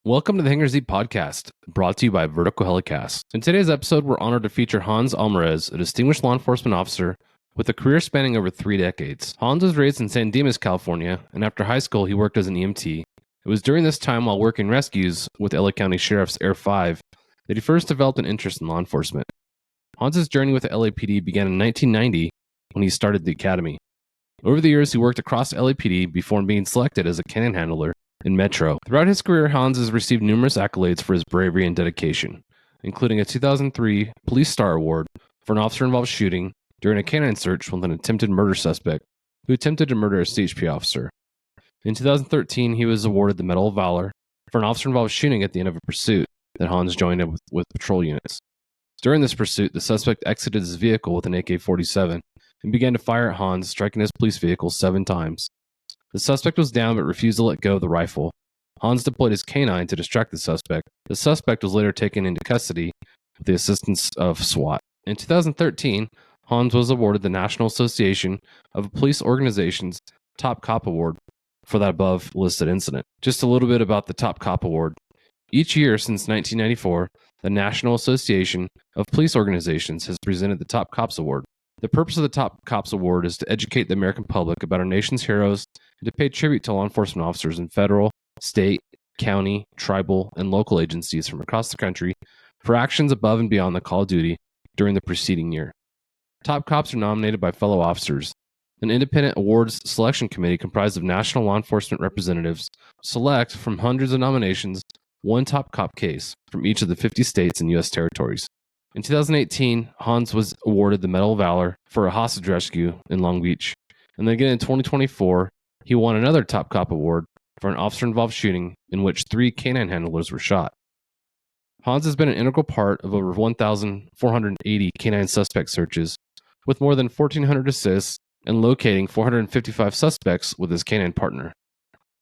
Welcome to the Hangar Z podcast, brought to you by Vertical Helicast. In today's episode, we're honored to feature Hans Almaraz, a distinguished law enforcement officer with a career spanning over 3 decades. Hans was raised in San Dimas, California, and after high school, he worked as an EMT. It was during this time while working rescues with LA County Sheriff's Air 5 that he first developed an interest in law enforcement. Hans's journey with the LAPD began in 1990 when he started the academy. Over the years, he worked across LAPD before being selected as a cannon handler in Metro. Throughout his career, Hans has received numerous accolades for his bravery and dedication, including a 2003 Police Star Award for an officer-involved shooting during a canine search with an attempted murder suspect who attempted to murder a CHP officer. In 2013, he was awarded the Medal of Valor for an officer-involved shooting at the end of a pursuit that Hans joined in with patrol units. During this pursuit, the suspect exited his vehicle with an AK-47 and began to fire at Hans, striking his police vehicle 7 times. The suspect was down but refused to let go of the rifle. Hans deployed his canine to distract the suspect. The suspect was later taken into custody with the assistance of SWAT. In 2013, Hans was awarded the National Association of Police Organizations Top Cop Award for that above listed incident. Just a little bit about the Top Cop Award. Each year since 1994, the National Association of Police Organizations has presented the Top Cops Award. The purpose of the Top Cops Award is to educate the American public about our nation's heroes and to pay tribute to law enforcement officers in federal, state, county, tribal, and local agencies from across the country for actions above and beyond the call of duty during the preceding year. Top Cops are nominated by fellow officers. An independent awards selection committee comprised of national law enforcement representatives select from hundreds of nominations one top cop case from each of the 50 states and U.S. territories. In 2018, Hans was awarded the Medal of Valor for a hostage rescue in Long Beach. And then again in 2024, he won another Top Cop Award for an officer-involved shooting in which 3 canine handlers were shot. Hans has been an integral part of over 1,480 canine suspect searches, with more than 1,400 assists and locating 455 suspects with his canine partner.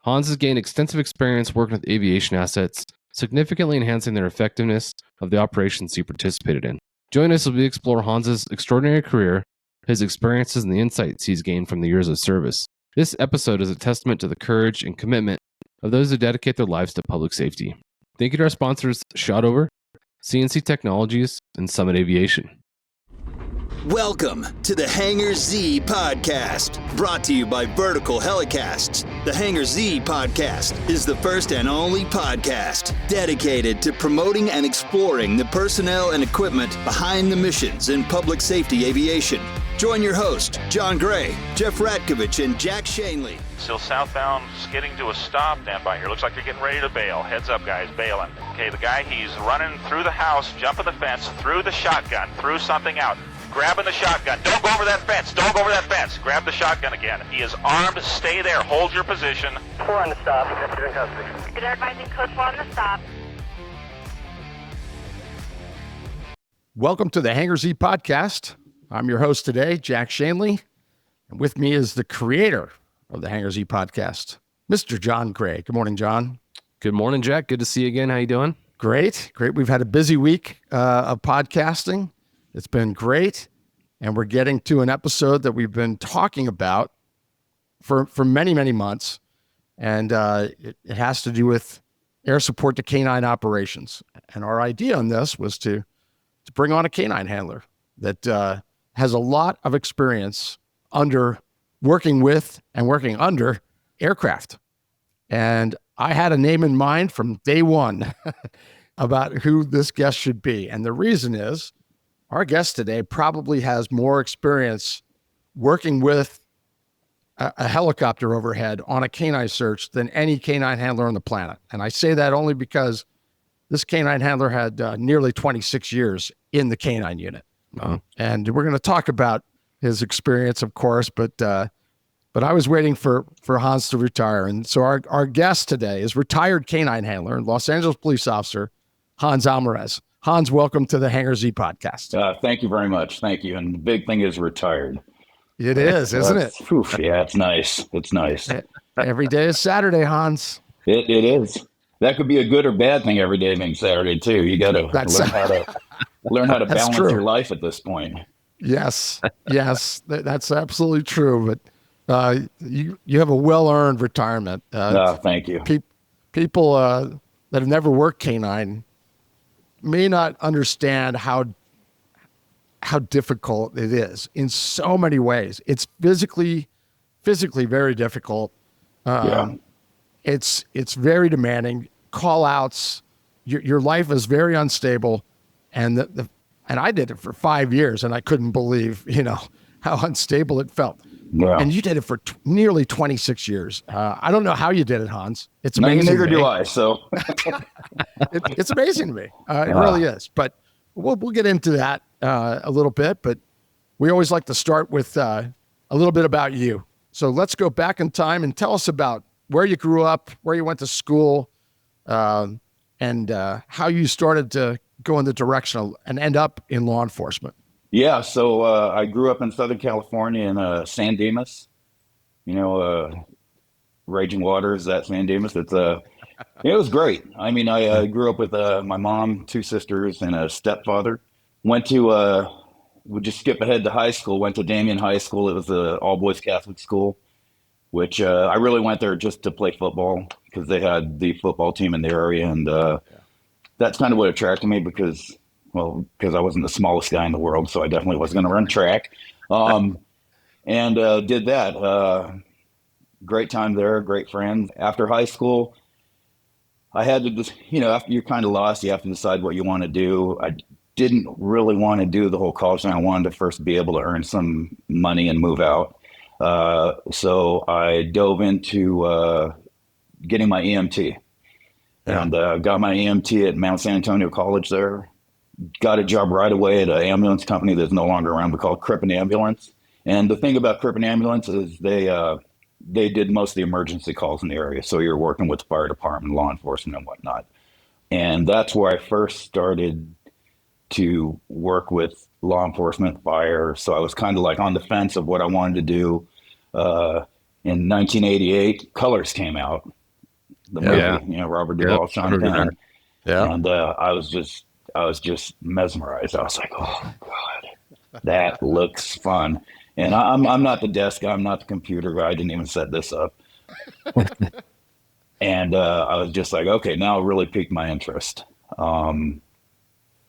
Hans has gained extensive experience working with aviation assets, significantly enhancing their effectiveness of the operations he participated in. Join us as we explore Hans's extraordinary career, his experiences, and the insights he's gained from the years of service. This episode is a testament to the courage and commitment of those who dedicate their lives to public safety. Thank you to our sponsors, Shotover, CNC Technologies, and Summit Aviation. Welcome to the Hangar Z podcast, brought to you by Vertical Helicasts. The Hangar Z podcast is the first and only podcast dedicated to promoting and exploring the personnel and equipment behind the missions in public safety aviation. Join your host, John Gray, Jeff Ratkovich, and Jack Shanley. Still southbound, skidding to a stop. Stand by here. Looks like they're getting ready to bail. Heads up, guys, bailing. Okay, the guy, he's running through the house, jumping the fence, threw the shotgun, threw something out. Grabbing the shotgun. Don't go over that fence. Don't go over that fence. Grab the shotgun again. He is armed. Stay there. Hold your position. 4 on the stop. You're in custody. Good advising code 4 on the stop. Welcome to the Hangar Z podcast. I'm your host today, Jack Shanley. And with me is the creator of the Hangar Z podcast, Mr. John Gray. Good morning, John. Good morning, Jack. Good to see you again. How you doing? Great. We've had a busy week of podcasting. It's been great, and we're getting to an episode that we've been talking about for many, many months, and it has to do with air support to canine operations. And our idea on this was to bring on a canine handler that has a lot of experience under working with and working under aircraft. And I had a name in mind from day one about who this guest should be, and the reason is, our guest today probably has more experience working with a helicopter overhead on a canine search than any canine handler on the planet. And I say that only because this canine handler had nearly 26 years in the canine unit. And we're going to talk about his experience, of course, but I was waiting for Hans to retire. And so our guest today is retired canine handler and Los Angeles police officer, Hans Almaraz. Hans, welcome to the Hangar Z podcast. Thank you very much. Thank you. And the big thing is retired. It is, isn't it? Oof, yeah, it's nice. It's nice. Every day is Saturday, Hans. It is. That could be a good or bad thing every day being Saturday, too. You got to learn how to balance your life at this point. Yes, that's absolutely true. But you have a well-earned retirement. Thank you. People that have never worked canine may not understand how difficult it is in so many ways. It's physically very difficult. It's very demanding. Call outs, your life is very unstable, and and I did it for 5 years, and I couldn't believe how unstable it felt. Yeah. And you did it for nearly 26 years. I don't know how you did it, Hans. It's amazing. Neither do I. So it's amazing to me. It really is. But we'll get into that a little bit. But we always like to start with a little bit about you. So let's go back in time and tell us about where you grew up, where you went to school, and how you started to go in the direction and end up in law enforcement. Yeah, so I grew up in Southern California in San Dimas. Raging Waters, that San Dimas. It was great. I mean, I grew up with my mom, 2 sisters, and a stepfather. Went to, we'll just skip ahead to high school, went to Damien High School. It was an all-boys Catholic school, which I really went there just to play football because they had the football team in the area. And that's kind of what attracted me because I wasn't the smallest guy in the world, so I definitely wasn't going to run track. And did that. Great time there, great friends. After high school, I had to just, after you're kind of lost, you have to decide what you want to do. I didn't really want to do the whole college thing. I wanted to first be able to earn some money and move out. So I dove into getting my EMT. Yeah. And got my EMT at Mount San Antonio College there. Got a job right away at an ambulance company that's no longer around. We call it Crippen Ambulance. And the thing about Crippen Ambulance is they did most of the emergency calls in the area. So you're working with the fire department, law enforcement, and whatnot. And that's where I first started to work with law enforcement, fire. So I was kind of like on the fence of what I wanted to do. In 1988, Colors came out. The movie, Robert Duvall, Sean Penn. Yeah. And I was just mesmerized. I was like, oh God, that looks fun. And I'm not the desk guy. I'm not the computer guy. I didn't even set this up. And I was just like, okay, now it really piqued my interest.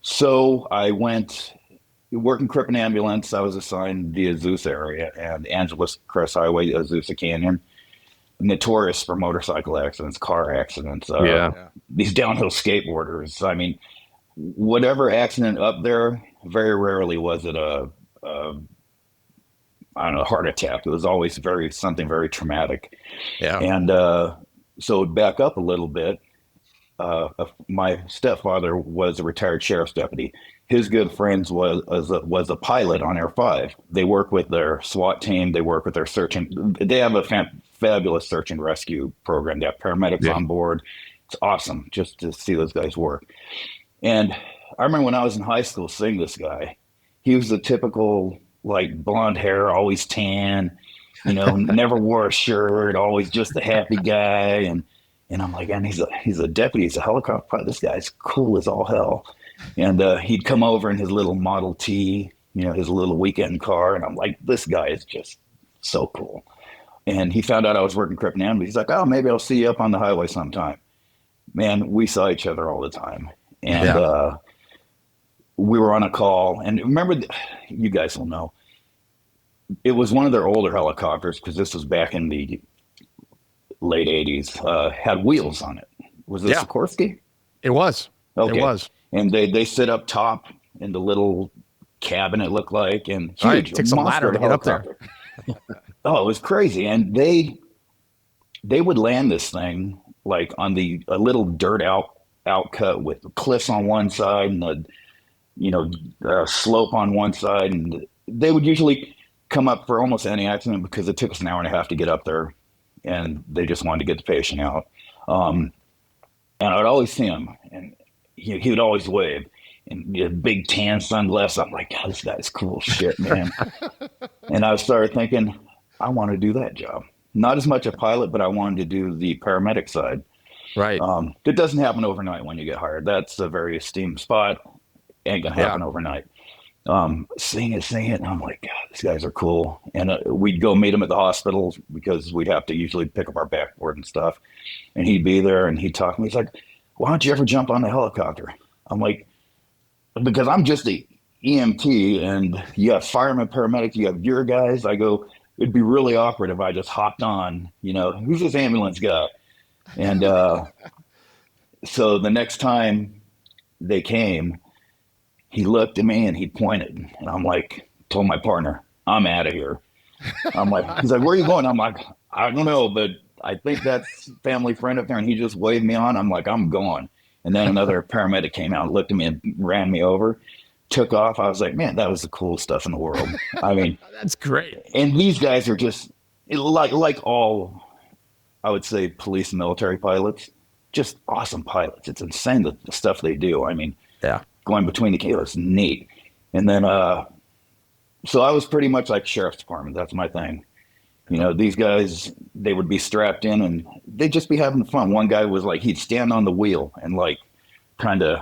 So I went working Crippen Ambulance. I was assigned the Azusa area and Angeles Crest Highway, Azusa Canyon. Notorious for motorcycle accidents, car accidents. These downhill skateboarders. I mean, whatever accident up there, very rarely was it a heart attack. It was always something very traumatic. Yeah. And so back up a little bit, my stepfather was a retired sheriff's deputy. His good friends was a pilot on Air 5. They work with their SWAT team. They work with their they have a fabulous search and rescue program. They have paramedics on board. It's awesome just to see those guys work. And I remember when I was in high school seeing this guy. He was the typical like blonde hair, always tan, never wore a shirt, always just a happy guy. And I'm like, and he's a deputy, he's a helicopter pilot. This guy's cool as all hell. And he'd come over in his little Model T, his little weekend car. And I'm like, this guy is just so cool. And he found out I was working Crippen Ambulance. He's like, oh, maybe I'll see you up on the highway sometime. Man, we saw each other all the time. And we were on a call. And remember, you guys will know, it was one of their older helicopters, because this was back in the late 80s, had wheels on it. Was it Sikorsky? It was. Okay. It was. And they sit up top in the little cabin, it looked like, and huge. Right. It takes a ladder to get up there. Oh, it was crazy. And they would land this thing like on a little dirt outcut with cliffs on one side and a slope on one side. And they would usually come up for almost any accident because it took us an hour and a half to get up there, and they just wanted to get the patient out. And I would always see him, and he would always wave, and he had big tan sunglasses. I'm like, God, this guy's cool shit, man. And I started thinking, I want to do that job. Not as much a pilot, but I wanted to do the paramedic side. Right. It doesn't happen overnight when you get hired. That's a very esteemed spot. Ain't gonna happen overnight. Seeing it, and I'm like, God, these guys are cool. And we'd go meet him at the hospital because we'd have to usually pick up our backboard and stuff. And he'd be there and he'd talk to me. He's like, why don't you ever jump on the helicopter? I'm like, because I'm just a EMT and you have firemen, paramedics, you have your guys. I go, it'd be really awkward if I just hopped on, who's this ambulance guy? And so the next time they came, he looked at me and he pointed. And I'm like, told my partner, I'm out of here. I'm like, he's like, where are you going? I'm like, I don't know, but I think that's family friend up there. And he just waved me on. I'm like, I'm going. And then another paramedic came out, looked at me and ran me over, took off. I was like, man, that was the coolest stuff in the world. I mean, That's great. And these guys are just like all, I would say, police and military pilots, just awesome pilots. It's insane the stuff they do. I mean, Yeah. going between the cables, neat. And then, so I was pretty much like sheriff's department. That's my thing. These guys, they would be strapped in and they'd just be having fun. One guy was like, he'd stand on the wheel and like kind of,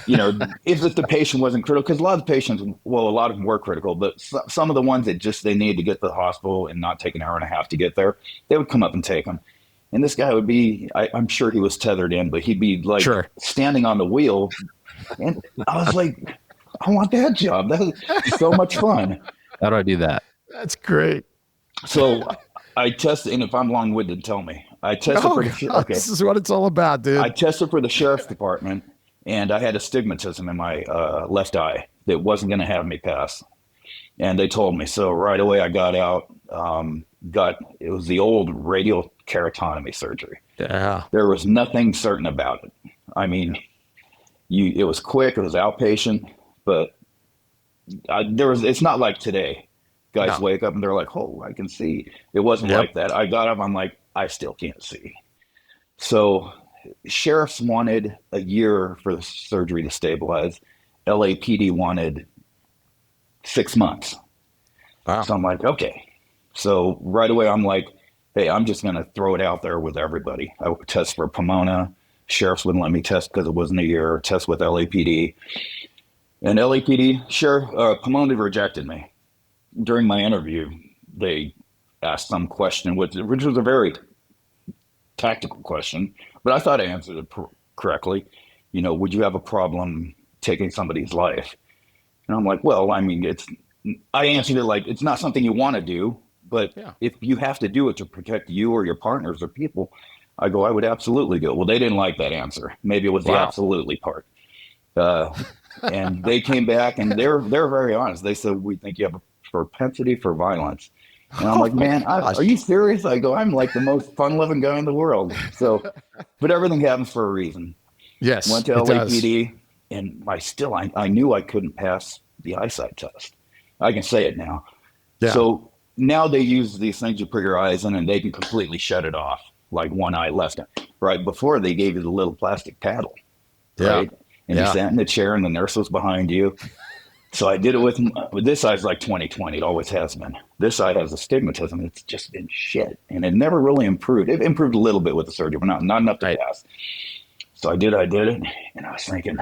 if the patient wasn't critical, because a lot of the patients, well, a lot of them were critical, but some of the ones that just they needed to get to the hospital and not take an hour and a half to get there, they would come up and take them. And this guy would be, I'm sure he was tethered in, but he'd be like standing on the wheel. And I was like, I want that job. That was so much fun. How do I do that? That's great. So I tested, and if I'm long-winded, tell me. I tested for the okay. This is what it's all about, dude. I tested for the sheriff's department, and I had astigmatism in my left eye that wasn't going to have me pass. And they told me so. Right away, I got out. It was the old radial keratotomy surgery. Yeah. There was nothing certain about it. I mean, it was quick. It was outpatient, but it's not like today. Guys wake up and they're like, oh, I can see. It wasn't like that. I got up, I'm like, I still can't see. So sheriffs wanted a year for the surgery to stabilize. LAPD wanted 6 months. Wow. So I'm like, okay. So right away, I'm like, hey, I'm just going to throw it out there with everybody. I would test for Pomona. Sheriffs wouldn't let me test because it wasn't a year. Test with LAPD. And LAPD, Pomona rejected me. During my interview, they asked some question, which was a very tactical question, but I thought I answered it correctly. Would you have a problem taking somebody's life? And I'm like, well, I mean, I answered it like, it's not something you want to do, but if you have to do it to protect you or your partners or people, I would absolutely do it. Well, they didn't like that answer. Maybe it was the absolutely part. And they came back and they're very honest. They said, we think you have a propensity for violence. And I'm like, man, are you serious? I'm like the most fun-loving guy in the world. So, but everything happens for a reason. Yes. Went to LAPD, and I knew I couldn't pass the eyesight test. I can say it now. Yeah. So now they use these things you put your eyes in, and they can completely shut it off, like one eye left. Right before, they gave you the little plastic paddle. Right? And you sat in the chair, and the nurse was behind you. So I did it with this eye's like 20/20. It always has been. This eye has astigmatism. It's just been shit. And it never really improved. It improved a little bit with the surgery, but not enough to pass. So I did it. And I was thinking,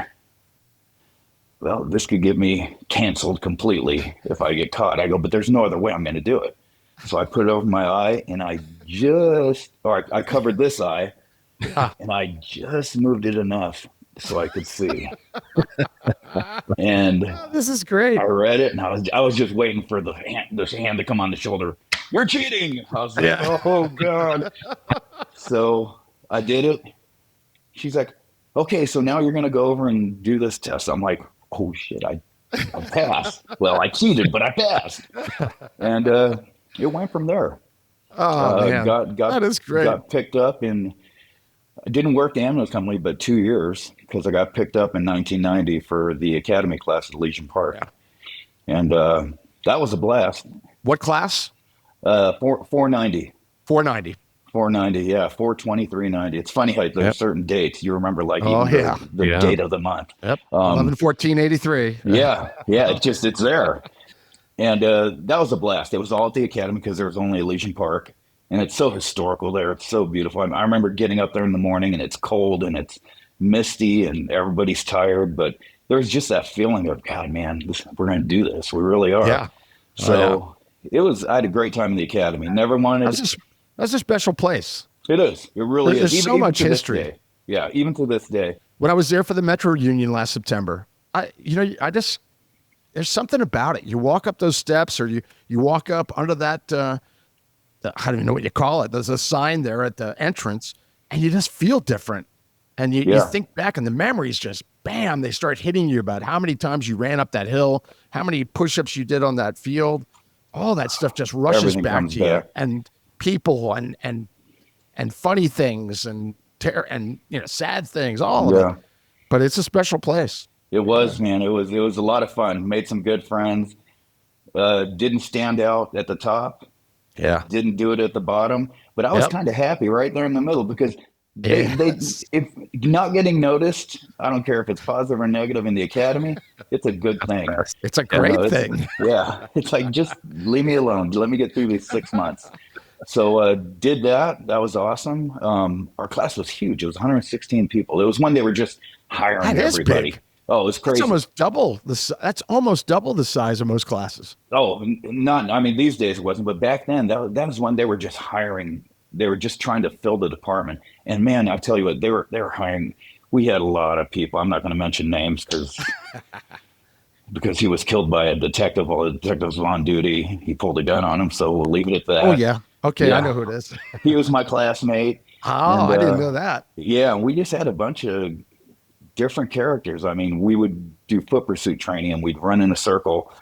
well, this could get me canceled completely if I get caught. I go, but there's no other way I'm going to do it. So I put it over my eye and I covered this eye and I just moved it enough so I could see. And this is great. I read it and I was just waiting for this hand to come on the shoulder. You're cheating. I was like, oh God. So I did it. She's like, okay, so now you're going to go over and do this test. I'm like, oh shit, I passed. Well, I cheated, but I passed. And it went from there. Oh, man. That is great. Got picked up and I didn't work the ambulance company, but 2 years because I got picked up in 1990 for the academy class at Legion Park. Yeah. And that was a blast. What class? 490. 490. 490, yeah, 420, 390. It's funny how there's certain dates you remember, like the date of the month. Yep. 11/14/83. Yeah, it's there. And that was a blast. It was all at the academy because there was only a Legion Park. And it's so historical there. It's so beautiful. I remember getting up there in the morning and it's cold and it's misty and everybody's tired. But there's just that feeling of, God, man, we're going to do this. We really are. Yeah. So I had a great time in the academy. Never wanted That's a special place. It is. It really is. There's so much history. Yeah, even to this day. When I was there for the Metro Union last September, there's something about it. You walk up those steps, or you walk up under that, I don't even know what you call it. There's a sign there at the entrance, and you just feel different. And you think back, and the memories just, bam, they start hitting you about how many times you ran up that hill, how many push-ups you did on that field. All that stuff just rushes Everything back comes to you. back. And people and funny things and sad things, all of it. But it's a special place. It was, man. It was a lot of fun. Made some good friends. Didn't stand out at the top. Yeah. Didn't do it at the bottom. But I was kind of happy right there in the middle, because if not getting noticed, I don't care if it's positive or negative in the academy, it's a good thing. It's a great thing. Yeah. It's like, just leave me alone. Let me get through these 6 months. So did that. That was awesome. Our class was huge. It was 116 people. It was when they were just hiring everybody. Big. Oh, it was crazy. That's almost double the size of most classes. Oh, these days it wasn't, but back then that was when they were just hiring. They were just trying to fill the department. And man, I tell you what, they were hiring. We had a lot of people. I'm not going to mention names because he was killed by a detective while the detective was on duty. He pulled a gun on him, so we'll leave it at that. Oh yeah. Okay, yeah. I know who it is. He was my classmate. Oh, I didn't know that. Yeah, we just had a bunch of different characters. I mean, we would do foot pursuit training, and we'd run in a circle,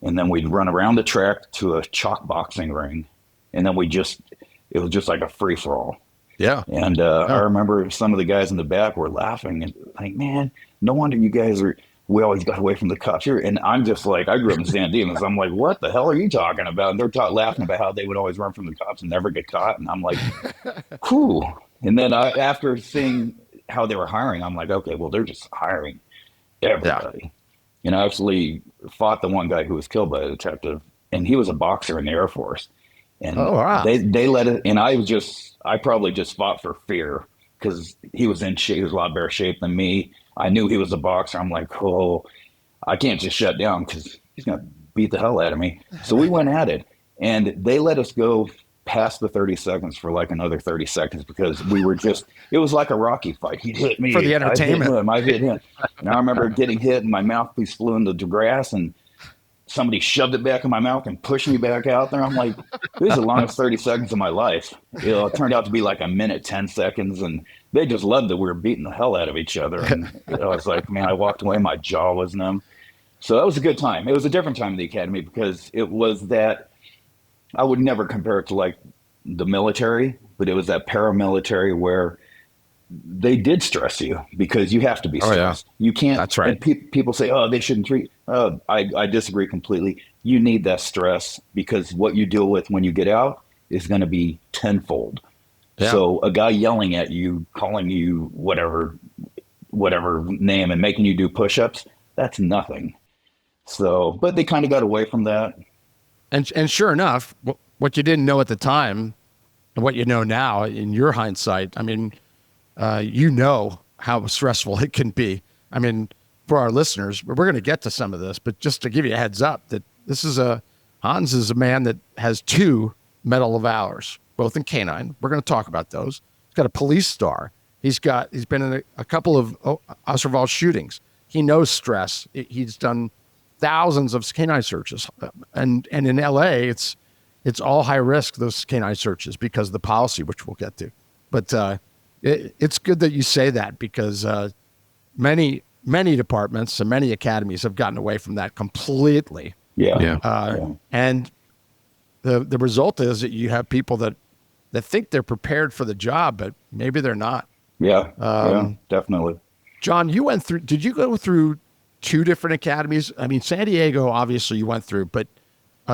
and then we'd run around the track to a chalk boxing ring, and then it was just like a free for all. Yeah. And I remember some of the guys in the back were laughing and like, man, no wonder you guys we always got away from the cops here. And I'm just like, I grew up in San Dimas. I'm like, what the hell are you talking about? And they're laughing about how they would always run from the cops and never get caught. And I'm like, cool. And then after seeing how they were hiring, I'm like, okay, well, they're just hiring everybody. Yeah. And I actually fought the one guy who was killed by a detective, and he was a boxer in the Air Force. And they let it, and I probably just fought for fear, because he was in shape. He was a lot better shape than me. I knew he was a boxer. I'm like, oh, I can't just shut down because he's going to beat the hell out of me. So we went at it, and they let us go past the 30 seconds for like another 30 seconds because we were it was like a Rocky fight. He hit me. For the entertainment. I hit him. And I remember getting hit and my mouthpiece flew into the grass, and somebody shoved it back in my mouth and pushed me back out there. I'm like, this is the longest 30 seconds of my life. It turned out to be like a minute, 10 seconds. And they just loved that we were beating the hell out of each other. And I was like, man, I walked away, my jaw was numb. So that was a good time. It was a different time in the academy because it was that, I would never compare it to like the military, but it was that paramilitary where they did stress you because you have to be stressed. Oh, yeah. You can't. That's right. And people say, oh, they shouldn't treat. I disagree completely. You need that stress because what you deal with when you get out is going to be tenfold. Yeah. So a guy yelling at you, calling you whatever name and making you do push-ups, that's nothing. So, but they kind of got away from that. And sure enough, what you didn't know at the time and what you know now in your hindsight, I mean, you know how stressful it can be. I mean, for our listeners, we're going to get to some of this, but just to give you a heads up that Hans is a man that has 2 Medal of Valors, both in canine. We're going to talk about those. He's got a police star. He's been in a couple of Osterwald shootings. He knows stress. He's done thousands of canine searches, and in LA, it's all high risk, those canine searches, because of the policy, which we'll get to. But it's good that you say that because many departments and many academies have gotten away from that completely. Yeah. And the result is that you have people that think they're prepared for the job, but maybe they're not. Yeah, definitely. John, did you go through 2 different academies? I mean, San Diego, obviously you went through, but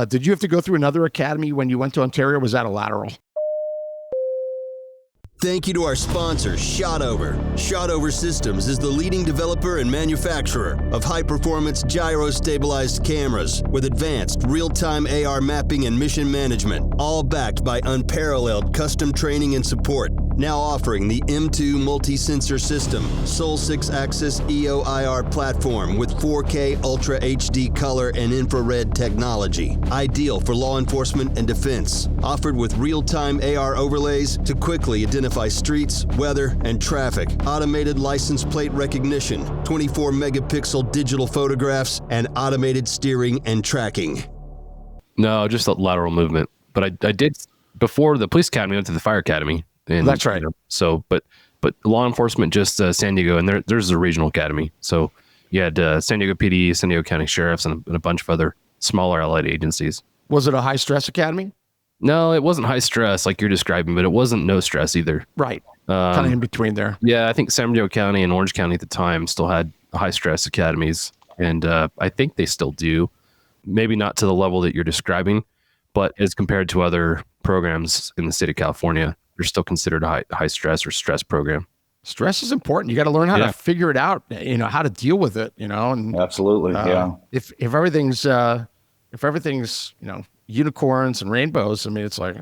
did you have to go through another academy when you went to Ontario? Was that a lateral? Thank you to our sponsor, Shotover. Shotover Systems is the leading developer and manufacturer of high-performance gyro-stabilized cameras with advanced real-time AR mapping and mission management, all backed by unparalleled custom training and support. Now offering the M2 multi-sensor system, Sol 6-axis EO/IR platform with 4K Ultra HD color and infrared technology. Ideal for law enforcement and defense. Offered with real-time AR overlays to quickly identify streets, weather, and traffic. Automated license plate recognition, 24-megapixel digital photographs, and automated steering and tracking. No, just a lateral movement. But I did, before the police academy, I went to the fire academy. And, That's right. But law enforcement, just San Diego, and there's a regional academy. So you had San Diego PD, San Diego County Sheriffs, and a bunch of other smaller allied agencies. Was it a high stress academy? No, it wasn't high stress like you're describing, but it wasn't no stress either. Right. Kind of in between there. Yeah, I think San Diego County and Orange County at the time still had high stress academies, and I think they still do. Maybe not to the level that you're describing, but as compared to other programs in the state of California, they're still considered a high stress or stress program. Stress is important. You got to learn how to figure it out, how to deal with it, and Absolutely. Yeah. If everything's, unicorns and rainbows, I mean, it's like,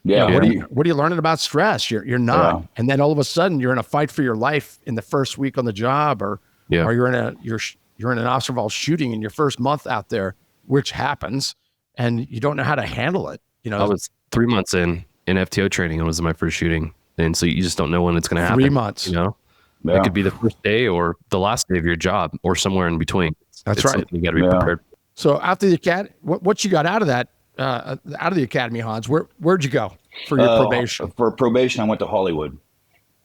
Yeah. what are you learning about stress? You're not. Yeah. And then all of a sudden you're in a fight for your life in the first week on the job, or you're in an officer involved shooting in your first month out there, which happens, and you don't know how to handle it. I was 3 months in FTO training, and it was my first shooting. And so you just don't know when it's going to happen. 3 months. It could be the first day or the last day of your job or somewhere in between. That's right. You got to be prepared. So after the academy, what you got out of that, out of the academy, Hans, where'd you go for your probation? For probation, I went to Hollywood,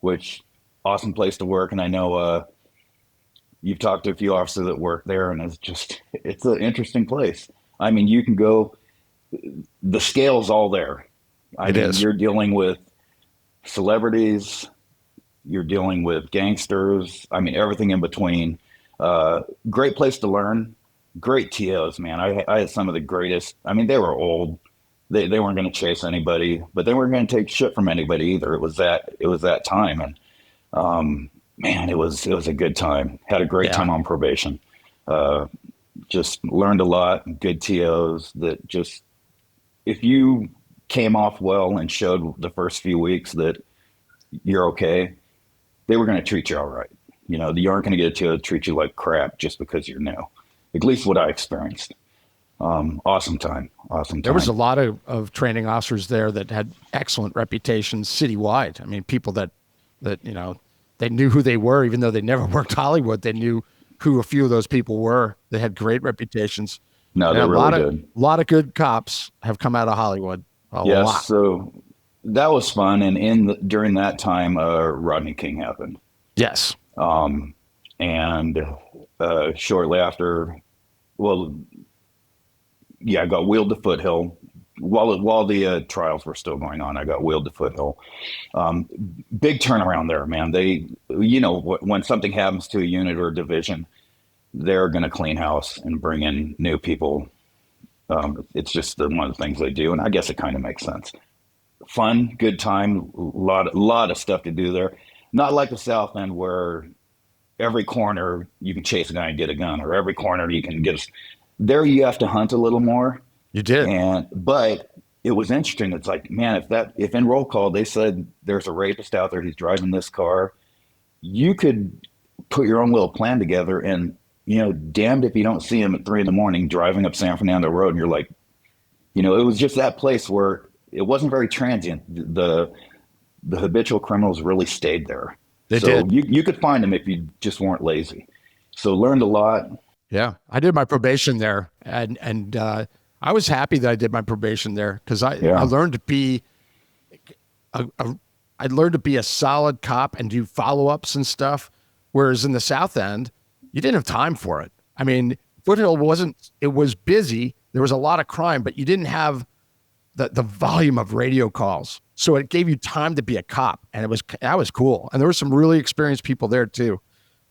which awesome place to work. And I know you've talked to a few officers that work there, and it's an interesting place. I mean, you can go, the scale's all there. I mean, you're dealing with celebrities, you're dealing with gangsters. I mean, everything in between. Great place to learn. Great TOs, man. I had some of the greatest. I mean, they were old. They weren't going to chase anybody, but they weren't going to take shit from anybody either. It was that time, and man, it was a good time. Had a great time on probation. Just learned a lot. Good TOs that just, if you came off well and showed the first few weeks that you're okay, they were going to treat you all right. You aren't going to get a TO to treat you like crap just because you're new. At least what I experienced. Awesome time. There was a lot of training officers there that had excellent reputations citywide. I mean, people that they knew who they were, even though they never worked Hollywood. They knew who a few of those people were. They had great reputations. No, they really did. A lot of good cops have come out of Hollywood. A lot. So that was fun. And during that time, Rodney King happened. Yes. And shortly after, I got wheeled to Foothill. While the trials were still going on, I got wheeled to Foothill. Big turnaround there, man. They, when something happens to a unit or a division, they're going to clean house and bring in new people. It's just one of the things they do, and I guess it kind of makes sense. Fun, good time, a lot of stuff to do there. Not like the South End where every corner you can chase a guy and get a gun, or every corner you can get there you have to hunt a little more. You did. But it was interesting. It's like, man, if in roll call they said there's a rapist out there, he's driving this car, you could put your own little plan together, and damned if you don't see him at 3 a.m. driving up San Fernando Road, and you're like, it was just that place where it wasn't very transient. The habitual criminals really stayed there. They did. You could find them if you just weren't lazy. So learned a lot. Yeah, I did my probation there, and I was happy that I did my probation there because I learned to be I learned to be a solid cop and do follow-ups and stuff. Whereas in the South End, you didn't have time for it. I mean, Foothill it was busy. There was a lot of crime, but you didn't have the volume of radio calls. So it gave you time to be a cop, and that was cool. And there were some really experienced people there too.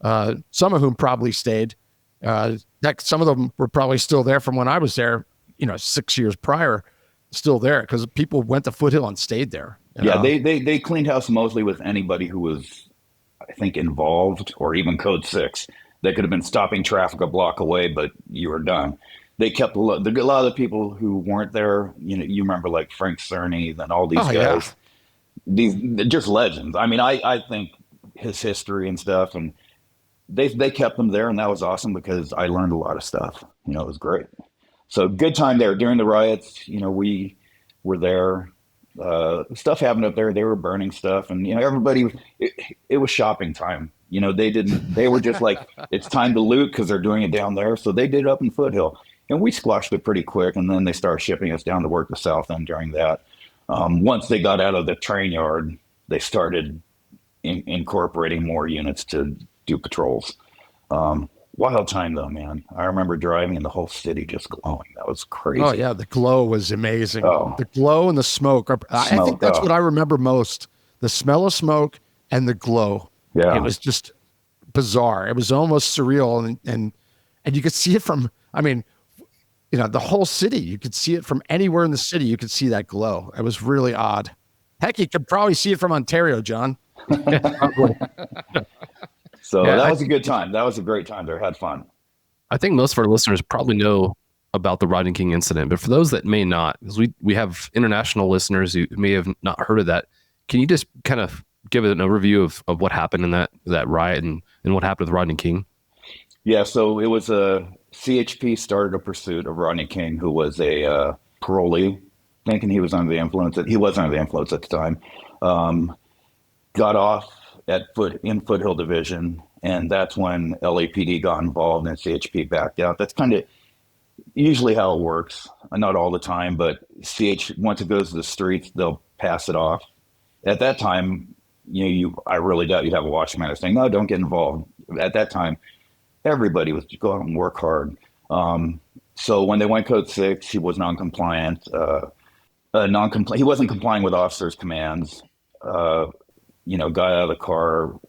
Some of whom probably stayed. Some of them were probably still there from when I was there, 6 years prior, still there because people went to Foothill and stayed there. Yeah, they cleaned house mostly with anybody who was, I think, involved, or even Code 6. They could have been stopping traffic a block away, but you were done. They kept a lot of the people who weren't there. You remember like Frank Cerny and all these guys. they're just legends. I mean, I think his history and stuff, and they kept them there, and that was awesome because I learned a lot of stuff. It was great. So good time there during the riots. We were there. Stuff happened up there. They were burning stuff, and everybody. It was shopping time. They were just like, it's time to loot because they're doing it down there. So they did it up in Foothill, and we squashed it pretty quick. And then they started shipping us down to work the south end during that. Once they got out of the train yard, they started incorporating more units to do patrols. Wild time though, man. I remember driving and the whole city just glowing. That was crazy. Oh yeah, the glow was amazing. Oh. The glow and the smoke. I think that's what I remember most. The smell of smoke and the glow. Yeah. It was just bizarre. It was almost surreal, and you could see it from, the whole city. You could see it from anywhere in the city. You could see that glow. It was really odd. Heck, you could probably see it from Ontario, John. So that was a good time. That was a great time there. Had fun. I think most of our listeners probably know about the Rodney King incident, but for those that may not, because we have international listeners who may have not heard of that, can you just kind of give an overview of what happened in that riot and what happened with Rodney King? Yeah, so it was CHP started a pursuit of Rodney King, who was a parolee, thinking he was under the influence. He was under the influence at the time. Got off in Foothill Division, and that's when LAPD got involved and CHP backed out. That's kind of usually how it works. Not all the time, but once it goes to the streets, they'll pass it off. At that time, I really doubt you'd have a watchman saying, "No, don't get involved." At that time, everybody was go out and work hard. So when they went Code 6, he was non-compliant. He wasn't complying with officers' commands. Got out of the car,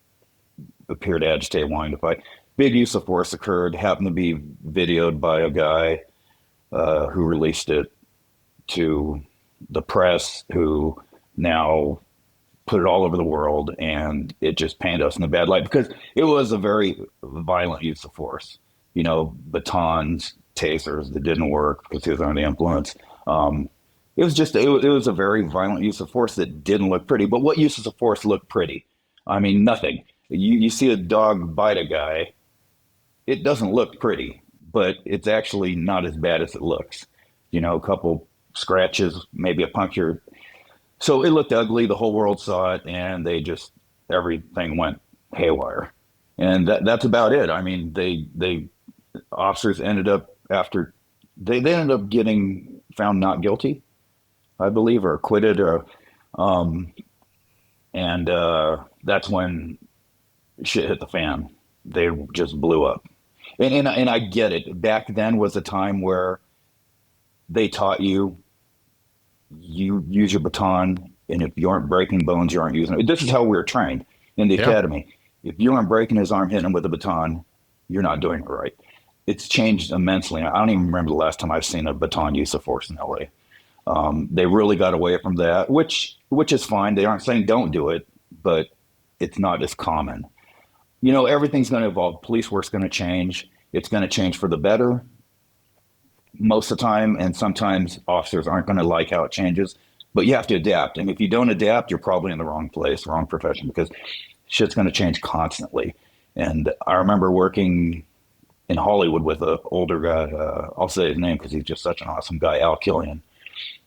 appeared to agitate, wanting to fight. Big use of force occurred, happened to be videoed by a guy who released it to the press, who now put it all over the world, and it just painted us in a bad light because it was a very violent use of force. Batons, tasers that didn't work because he was under the influence. It was a very violent use of force that didn't look pretty. But what uses of force look pretty? Nothing. You see a dog bite a guy, it doesn't look pretty, but it's actually not as bad as it looks. A couple scratches, maybe a puncture. So it looked ugly. The whole world saw it, and everything went haywire. And that's about it. They officers ended up they ended up getting found not guilty, I believe, or acquitted, and that's when shit hit the fan. They just blew up, and I get it. Back then was a time where they taught you use your baton, and if you aren't breaking bones, you aren't using it. This is how we were trained in the academy. If you aren't breaking his arm, hitting him with a baton, you're not doing it right. It's changed immensely. I don't even remember the last time I've seen a baton use of force in LA. They really got away from that, which is fine. They aren't saying don't do it, but it's not as common. Everything's going to evolve. Police work's going to change. It's going to change for the better most of the time, and sometimes officers aren't going to like how it changes, but you have to adapt. And if you don't adapt, you're probably in the wrong place, wrong profession, because shit's going to change constantly. And I remember working in Hollywood with an older guy. I'll say his name because he's just such an awesome guy, Al Killian.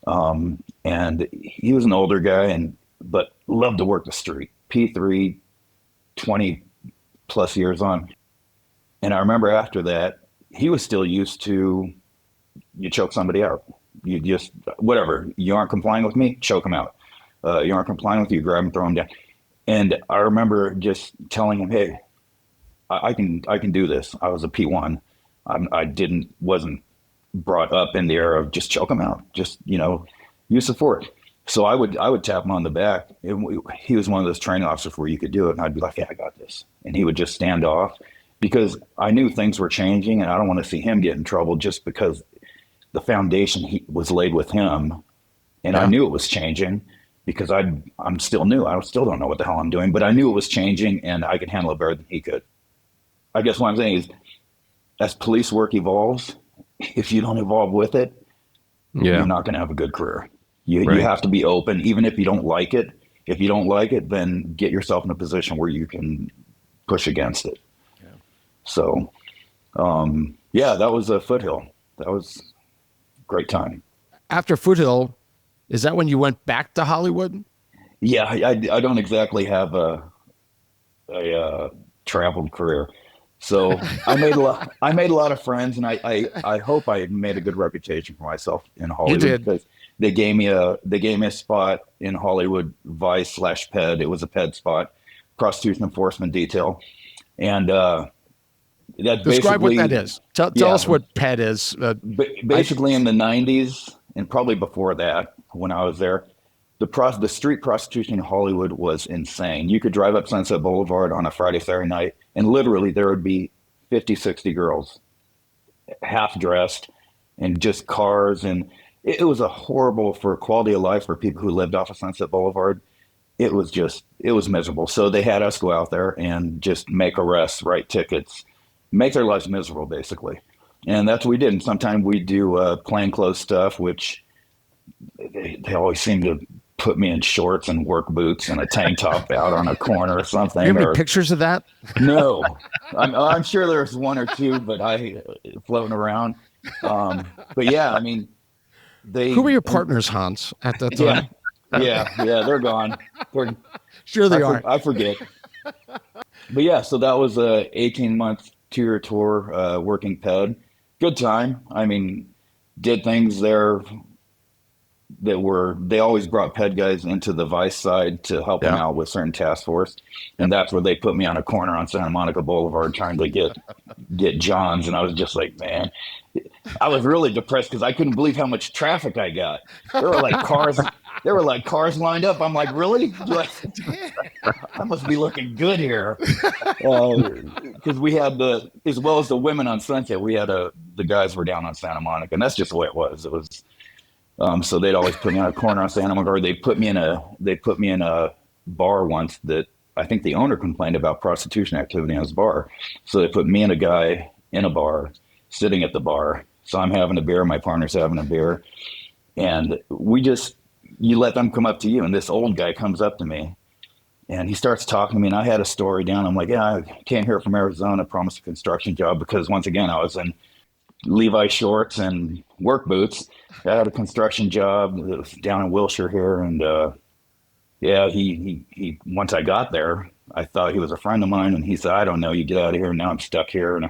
And he was an older guy, but loved to work the street. P3, 20 plus years on. And I remember after that, he was still used to, you choke somebody out. You just, whatever, you aren't complying with me, choke them out. You aren't complying with you, grab them, throw them down. And I remember just telling him, hey, I can do this. I was a P1. Wasn't brought up in the era of just choke him out, just, use of force. So I would tap him on the back. He was one of those training officers where you could do it. And I'd be like, yeah, I got this. And he would just stand off because I knew things were changing, and I don't want to see him get in trouble just because the foundation was laid with him. And I knew it was changing because I'm still new. I still don't know what the hell I'm doing, but I knew it was changing and I could handle it better than he could. I guess what I'm saying is, as police work evolves, if you don't evolve with it, you're not going to have a good career. You have to be open, even if you don't like it. If you don't like it, then get yourself in a position where you can push against it. Yeah. So, that was a Foothill. That was a great time. After Foothill, is that when you went back to Hollywood? Yeah, I don't exactly have a traveled career. So I made a lot of friends, and I hope I made a good reputation for myself in Hollywood. You did. Because they gave me a spot in Hollywood Vice / PED. It was a PED spot, Prostitution Enforcement Detail, and that Describe basically what that is. Tell us what PED is. Basically, in the '90s and probably before that, when I was there, the street prostitution in Hollywood was insane. You could drive up Sunset Boulevard on a Friday, Saturday night, and literally there would be 50, 60 girls, half dressed, and just cars. And it was a horrible for quality of life for people who lived off of Sunset Boulevard. It was miserable. So they had us go out there and just make arrests, write tickets, make their lives miserable, basically. And that's what we did. And sometimes we do plainclothes stuff, which they always seem to put me in shorts and work boots and a tank top out on a corner or something. Do you have any pictures of that? No, I'm sure there's one or two, but I floating around. But yeah, I mean, who were your partners, Hans, at that time? Yeah, they're gone. Sure they are. I forget. But yeah, so that was a 18-month tour, working PED. Good time. I mean, did things there they always brought PED guys into the Vice side to help them out with certain task force. And that's where they put me on a corner on Santa Monica Boulevard trying to get Johns. And I was just like, man, I was really depressed because I couldn't believe how much traffic I got. There were like cars lined up. I'm like, really? I must be looking good here. Because we had as well as the women on Sunset, we had the guys were down on Santa Monica, and that's just the way it was. It was, so they'd always put me on a corner on Santa Monica, or they put me in a bar once that I think the owner complained about prostitution activity in his bar. So they put me and a guy in a bar, sitting at the bar. So I'm having a beer, my partner's having a beer, and you let them come up to you, and this old guy comes up to me, and he starts talking to me, and I had a story down. I'm like, yeah, I came here from Arizona, promised a construction job, because once again, I was in Levi shorts and work boots. I had a construction job that was down in Wilshire here, and he once I got there, I thought he was a friend of mine, and he said, I don't know, you get out of here. Now I'm stuck here in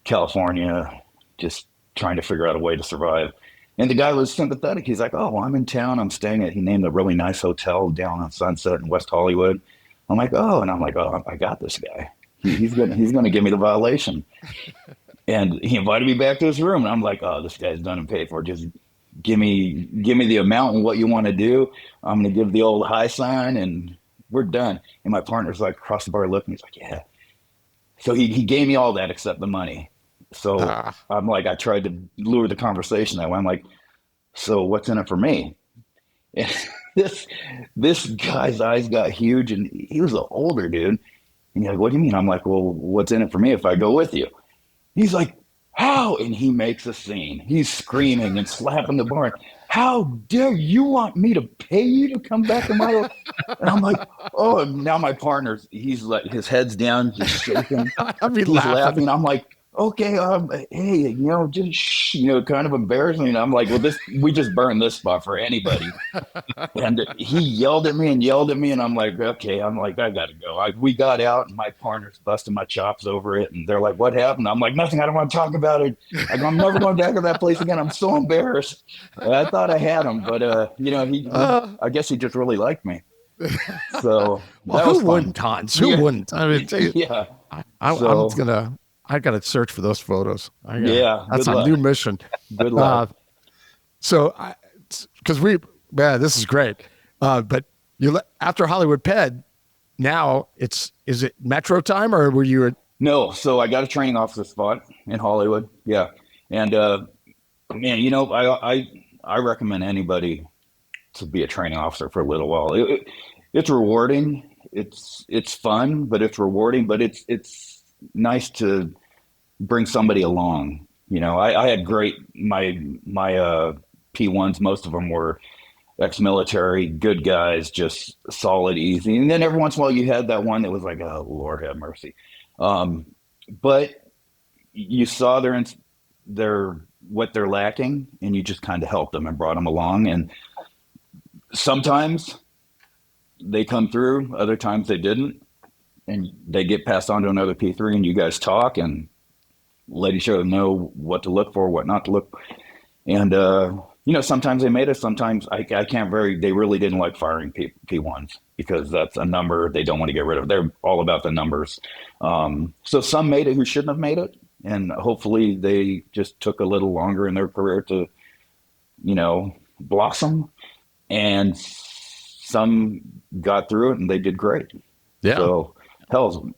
California, just trying to figure out a way to survive. And the guy was sympathetic. He's like, oh, well, I'm in town. I'm staying he named a really nice hotel down on Sunset in West Hollywood. I'm like, oh, and I'm like, oh, I got this guy. He's gonna give me the violation. And he invited me back to his room, and I'm like, oh, this guy's done and paid for. Just give me the amount and what you want to do. I'm going to give the old high sign, and we're done. And my partner's like across the bar looking. He's like, yeah. So he gave me all that except the money. So I'm like, I tried to lure the conversation that way. I'm like, so what's in it for me? And this guy's eyes got huge, and he was an older dude. And he's like, what do you mean? I'm like, well, what's in it for me if I go with you? He's like, how? And he makes a scene. He's screaming and slapping the bar. How dare you want me to pay you to come back to my? And I'm like, oh, now my partner's, he's like, his head's down, just shaking. He's laughing. I'm like, okay, hey, just kind of embarrassing. And I'm like, well, we just burned this spot for anybody. And he yelled at me, and I'm like, okay, I got to go. We got out, and my partner's busting my chops over it, and they're like, what happened? I'm like, nothing. I don't want to talk about it. I'm never going back to that place again. I'm so embarrassed. I thought I had him, but I guess he just really liked me. So who wouldn't, Hans? Who wouldn't? I mean, yeah. I got to search for those photos. That's a new mission. Good luck. This is great. But after Hollywood PED, now is it Metro time, or were you? No. So I got a training officer spot in Hollywood. Yeah. And, man, I recommend anybody to be a training officer for a little while. It's rewarding. It's fun, but it's rewarding, but it's nice to bring somebody along. I had my P1s. Most of them were ex-military, good guys, just solid, easy. And then every once in a while you had that one that was like, oh, Lord have mercy. But you saw their what they're lacking, and you just kind of helped them and brought them along. And sometimes they come through, other times they didn't, and they get passed on to another P3, and you guys talk and let each other know what to look for, what not to look. And sometimes they made it. Sometimes I can't they really didn't like firing P1s because that's a number they don't want to get rid of. They're all about the numbers. So some made it who shouldn't have made it. And hopefully they just took a little longer in their career to, blossom. And some got through it and they did great. Yeah. So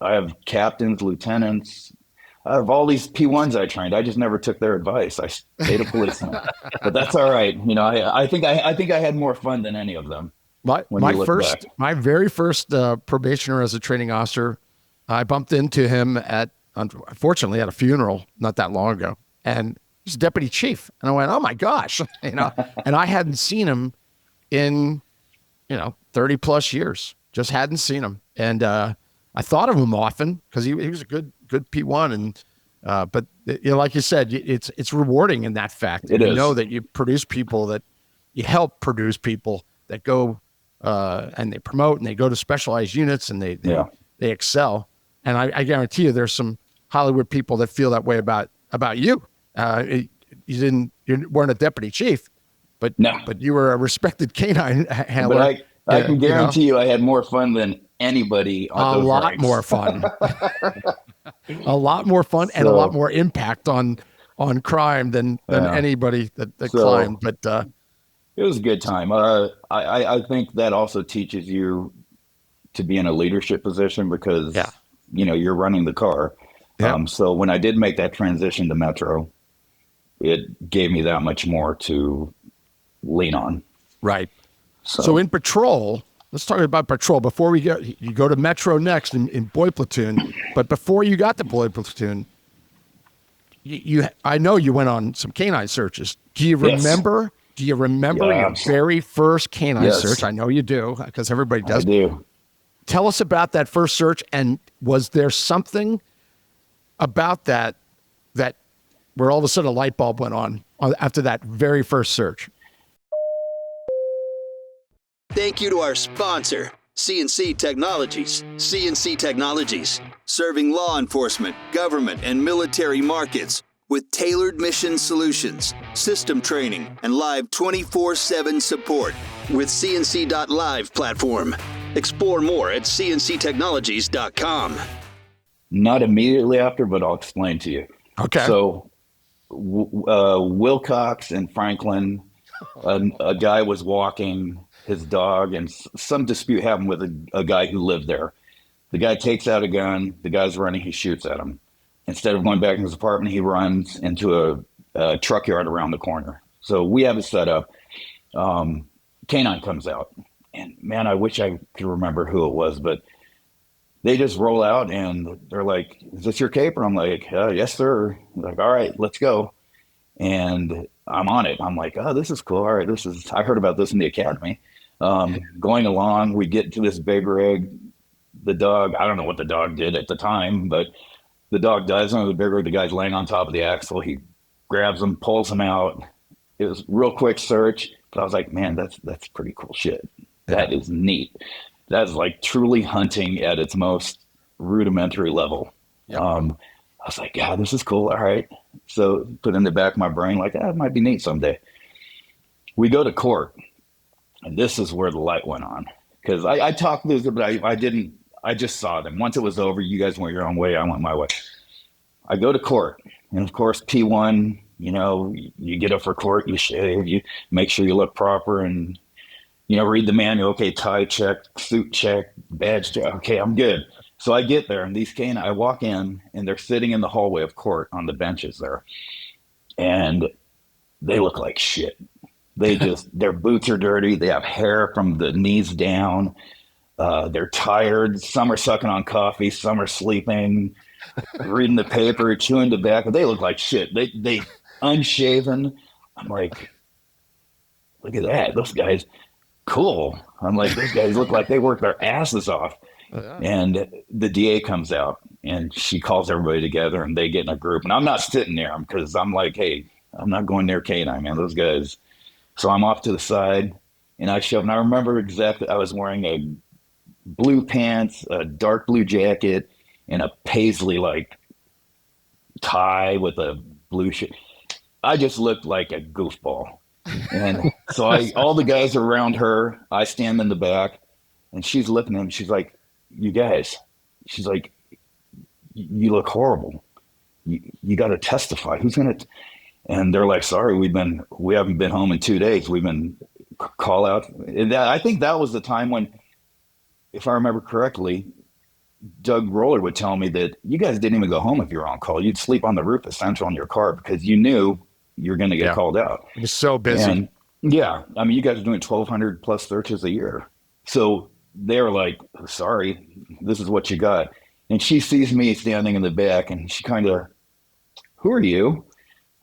I have captains, lieutenants. I have all these P1s I trained. I just never took their advice. I stayed a policeman, but that's all right. I think I had more fun than any of them. My very first probationer as a training officer, I bumped into him unfortunately at a funeral not that long ago, and he's deputy chief. And I went, oh my gosh, and I hadn't seen him in, 30 plus years, just hadn't seen him. And I thought of him often because he was a good P1. And, but like you said, it's rewarding in that fact. It is. Know that you produce people that you help produce people that go, and they promote and they go to specialized units and they excel. And I guarantee you there's some Hollywood people that feel that way about you. You weren't a deputy chief, but you were a respected canine handler. But I can guarantee you I had more fun than anybody on those lot ranks. more fun. A lot more fun and a lot more impact on crime than anybody that climbed. But it was a good time. I think that also teaches you to be in a leadership position because you're running the car. Yeah. So when I did make that transition to Metro, it gave me that much more to lean on. Right. So in patrol, let's talk about patrol before you go to Metro next in Boy Platoon. But before you got to Boy Platoon, I know you went on some canine searches. Do you remember? Do you remember your very first canine search? I know you do because everybody does. I do. Tell us about that first search, and was there something about that where all of a sudden a light bulb went on after that very first search? Thank you to our sponsor, CNC Technologies. CNC Technologies, serving law enforcement, government, and military markets with tailored mission solutions, system training, and live 24/7 support with CNC.live platform. Explore more at cnctechnologies.com. Not immediately after, but I'll explain to you. Okay. So Wilcox and Franklin, a guy was walking his dog and some dispute happened with a guy who lived there. The guy takes out a gun. The guy's running. He shoots at him. Instead of going back in his apartment, he runs into a truck yard around the corner. So we have it set up. Canine comes out. And man, I wish I could remember who it was, but they just roll out and they're like, is this your caper? I'm like, yes, sir. They're like, all right, let's go. And I'm on it. I'm like, oh, this is cool. All right, I heard about this in the academy. Going along, we get to this big rig. The dog, I don't know what the dog did at the time, but the dog dives under the big rig. The guy's laying on top of the axle. He grabs him, pulls him out. It was real quick search, but I was like, man, that's pretty cool shit. That is neat. That's like truly hunting at its most rudimentary level. Yep. I was like, yeah, this is cool. All right. So put in the back of my brain, like, it might be neat someday. We go to court, and this is where the light went on. Because I talked to them, but I didn't. I just saw them. Once it was over, you guys went your own way. I went my way. I go to court. And, of course, P1, you get up for court, you shave, you make sure you look proper and, read the manual. Okay, tie check, suit check, badge check. Okay, I'm good. So I get there, and I walk in, and they're sitting in the hallway of court on the benches there. And they look like shit. Their boots are dirty. They have hair from the knees down. They're tired. Some are sucking on coffee. Some are sleeping, reading the paper, chewing tobacco. They look like shit. They unshaven. I'm like, look at that. Those guys. cool. I'm like, those guys look like they work their asses off. Yeah. And the DA comes out and she calls everybody together and they get in a group. And I'm not sitting there because I'm like, hey, I'm not going near K9, man. Those guys. So I'm off to the side and I shove. And I remember exactly, I was wearing a blue pants, a dark blue jacket, and a paisley like tie with a blue shirt. I just looked like a goofball. And so all the guys are around her. I stand in the back and she's looking at them. She's like, you guys, she's like, you look horrible. You got to testify. Who's going to? And they're like, sorry, we haven't been home in 2 days. We've been call out. And I think that was the time when, if I remember correctly, Doug Roller would tell me that you guys didn't even go home if you were on call. You'd sleep on the roof of Central in your car because you knew you were going to get called out. It was so busy. And yeah, I mean, you guys are doing 1,200 plus searches a year. So they're like, sorry, this is what you got. And she sees me standing in the back and she kind of, who are you?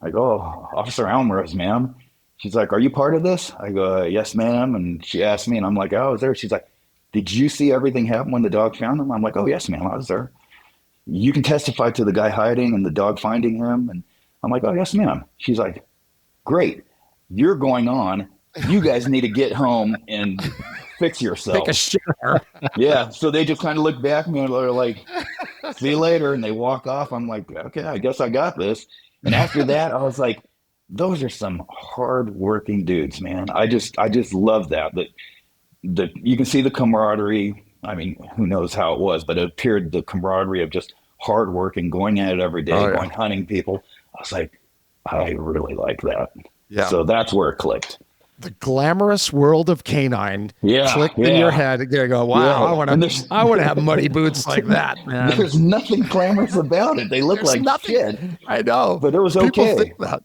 I go, oh, Officer Almaraz, ma'am. She's like, are you part of this? I go, yes, ma'am. And she asked me and I'm like, oh, I was there. She's like, did you see everything happen when the dog found him? I'm like, oh, yes, ma'am, I was there. You can testify to the guy hiding and the dog finding him. And I'm like, oh, yes, ma'am. She's like, great. You're going on. You guys need to get home and fix yourself. Take a shower. Yeah. So they just kind of look back at me and they're like, see you later. And they walk off. I'm like, okay, I guess I got this. And after that, I was like, those are some hard-working dudes, man. I just love that you can see the camaraderie. I mean, who knows how it was, but it appeared the camaraderie of just hard working, going at it every day, going hunting people. I was like, I really like that. Yeah. So that's where it clicked. The glamorous world of canine clicked in your head. You go, wow, Yeah. I want to have muddy boots like that, man. There's nothing glamorous about it. They look like nothing. shit. I know. But it was people okay. Think that.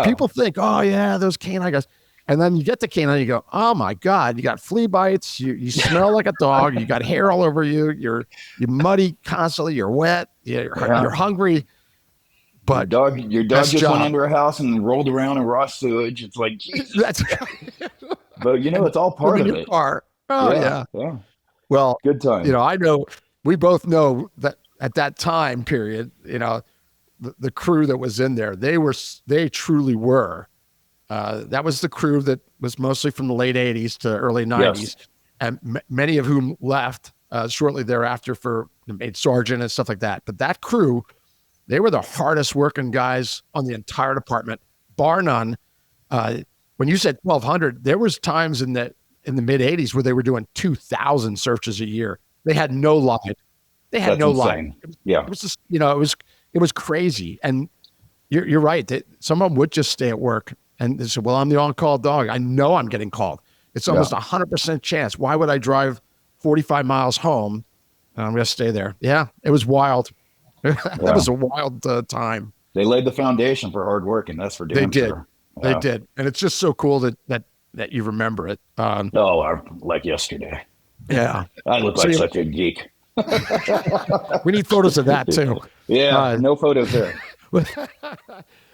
People think, oh, yeah, those canine guys. And then you get to canine, you go, oh my God, you got flea bites, you smell like a dog, you got hair all over you, you're muddy constantly, you're wet, you're hungry. But your dog just went under a house and rolled around in raw sewage. It's like, Jesus. But it's all part of it. Car. Oh yeah. Well, good time. I know we both know that at that time period, the crew that was in there, they truly were. That was the crew that was mostly from the late 80s to early 90s, yes. And many of whom left shortly thereafter for made sergeant and stuff like that. But that crew, they were the hardest working guys on the entire department, bar none. When you said 1,200, there was times in the mid 80s where they were doing 2,000 searches a year. They had no line. That's no insane. line. Yeah, it was just it was crazy. And you're right that some of them would just stay at work. And they said, well, I'm the on-call dog. I know I'm getting called. It's almost 100% chance. Why would I drive 45 miles home? I'm going to stay there. Yeah, it was wild. That was a wild time. They laid the foundation for hard work, and that's for damn sure. They did. And it's just so cool that you remember it. Like yesterday. Yeah. I look like such a geek. We need photos of that, too. Yeah, no photos there.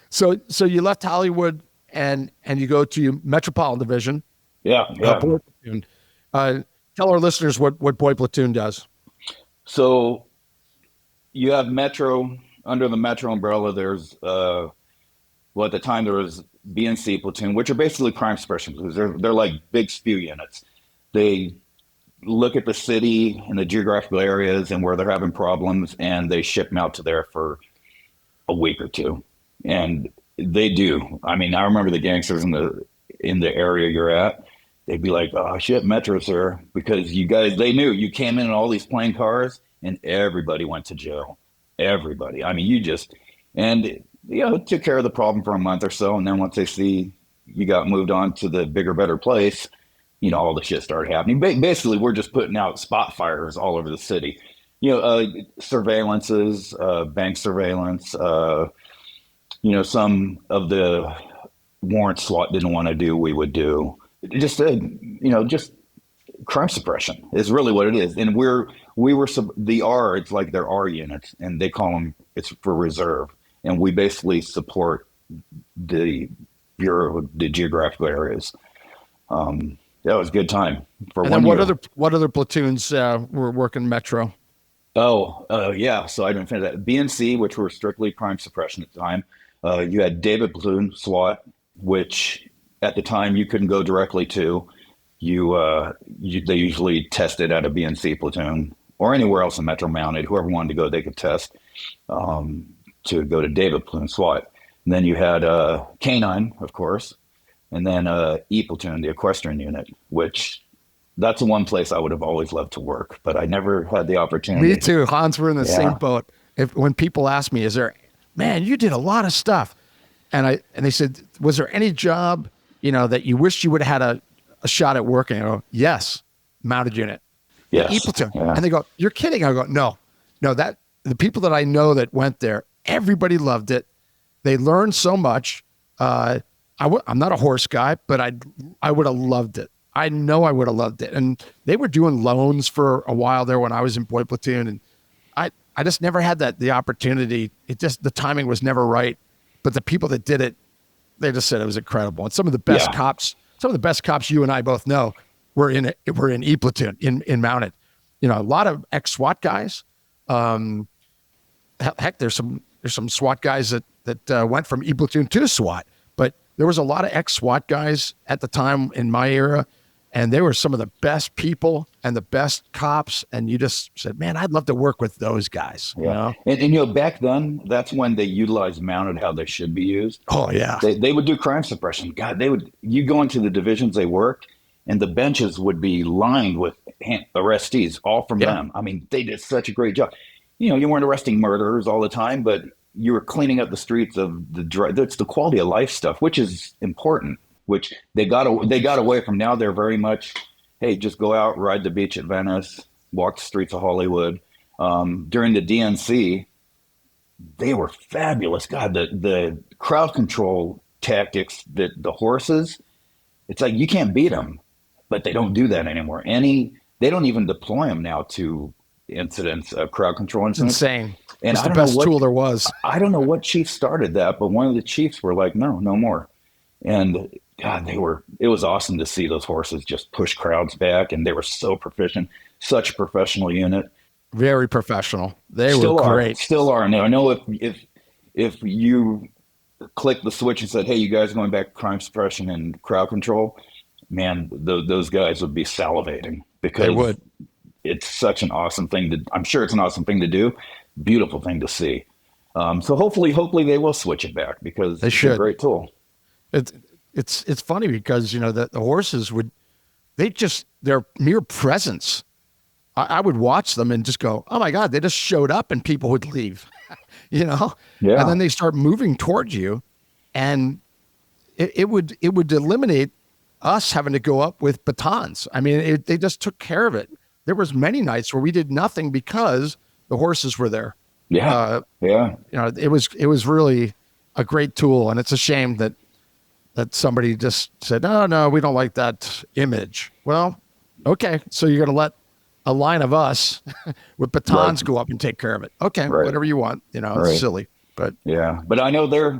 So you left Hollywood and you go to Metropolitan Division. Yeah. Boy Platoon. Tell our listeners what Boy Platoon does. So you have Metro, under the Metro umbrella, there's, at the time there was B&C Platoon, which are basically crime suppression platoons. They're like big spew units. They look at the city and the geographical areas and where they're having problems, and they ship them out to there for a week or two. And they do. I mean, I remember the gangsters in the area you're at, they'd be like, oh shit, Metro's here, because they knew you came in all these plain cars and everybody went to jail. Everybody. I mean, it took care of the problem for a month or so. And then once they see you got moved on to the bigger, better place, all the shit started happening. Basically, we're just putting out spot fires all over the city. Surveillances, bank surveillance, some of the warrant SWAT didn't want to do, we would do. Just crime suppression is really what it is. And it's like there are units, and they call them, it's for reserve. And we basically support the Bureau of the geographical areas. That was a good time for And one then year. what other platoons were working Metro? Yeah. So I didn't finish that. BNC, which were strictly crime suppression at the time. You had David Platoon, SWAT, which at the time you couldn't go directly to. They usually tested at a BNC platoon or anywhere else in Metro Mounted. Whoever wanted to go, they could test to go to David Platoon, SWAT. And then you had K9, of course, and then E Platoon, the equestrian unit, which that's the one place I would have always loved to work, but I never had the opportunity. Me too. Hans, we're in the Yeah. same boat. When people ask me, man, you did a lot of stuff. And they said, was there any job, that you wish you would have had a shot at working? I go, yes, mounted unit. Yes. E Platoon. Yeah. And they go, you're kidding. I go, no, that the people that I know that went there, everybody loved it. They learned so much. I'm not a horse guy, but I would have loved it. I know I would have loved it. And they were doing loans for a while there when I was in boy platoon. And I just never had the opportunity. The timing was never right. But the people that did it, they just said it was incredible. And some of the best cops you and I both know were in E Platoon, in mounted. A lot of ex-SWAT guys. Heck, there's some SWAT guys that went from E Platoon to SWAT. But there was a lot of ex-SWAT guys at the time in my era, and they were some of the best people and the best cops. And you just said, man, I'd love to work with those guys. Yeah. And back then, that's when they utilized mounted how they should be used. Oh, yeah. They would do crime suppression. God, you go into the divisions they worked, and the benches would be lined with arrestees, all from them. I mean, they did such a great job. You weren't arresting murderers all the time, but you were cleaning up the streets of that's the quality of life stuff, which is important, which they got away from. Now they're very much, hey, just go out, ride the beach at Venice, walk the streets of Hollywood. During the DNC, they were fabulous. God, the crowd control tactics, the horses, it's like you can't beat them, but they don't do that anymore. They don't even deploy them now to incidents, crowd control incidents. Insane. And it's the best tool there was. I don't know what chief started that, but one of the chiefs were like, no more. And God, it was awesome to see those horses just push crowds back, and they were so proficient, such a professional unit. Very professional. They Still were are, great. Still are. Now I know if you click the switch and said, hey, you guys going back to crime suppression and crowd control, man, those guys would be salivating because they would. It's such an awesome thing I'm sure it's an awesome thing to do. Beautiful thing to see. So hopefully they will switch it back because they should. It's a great tool. It's funny because the horses their mere presence. I would watch them and just go, oh my God, they just showed up and people would leave, Yeah. And then they start moving towards you, and it would eliminate us having to go up with batons. I mean, they just took care of it. There was many nights where we did nothing because the horses were there. Yeah. It was really a great tool, and it's a shame that somebody just said, no, we don't like that image. Well, okay, so you're going to let a line of us with batons go up and take care of it. Okay, whatever you want. It's silly, but yeah. But I know they're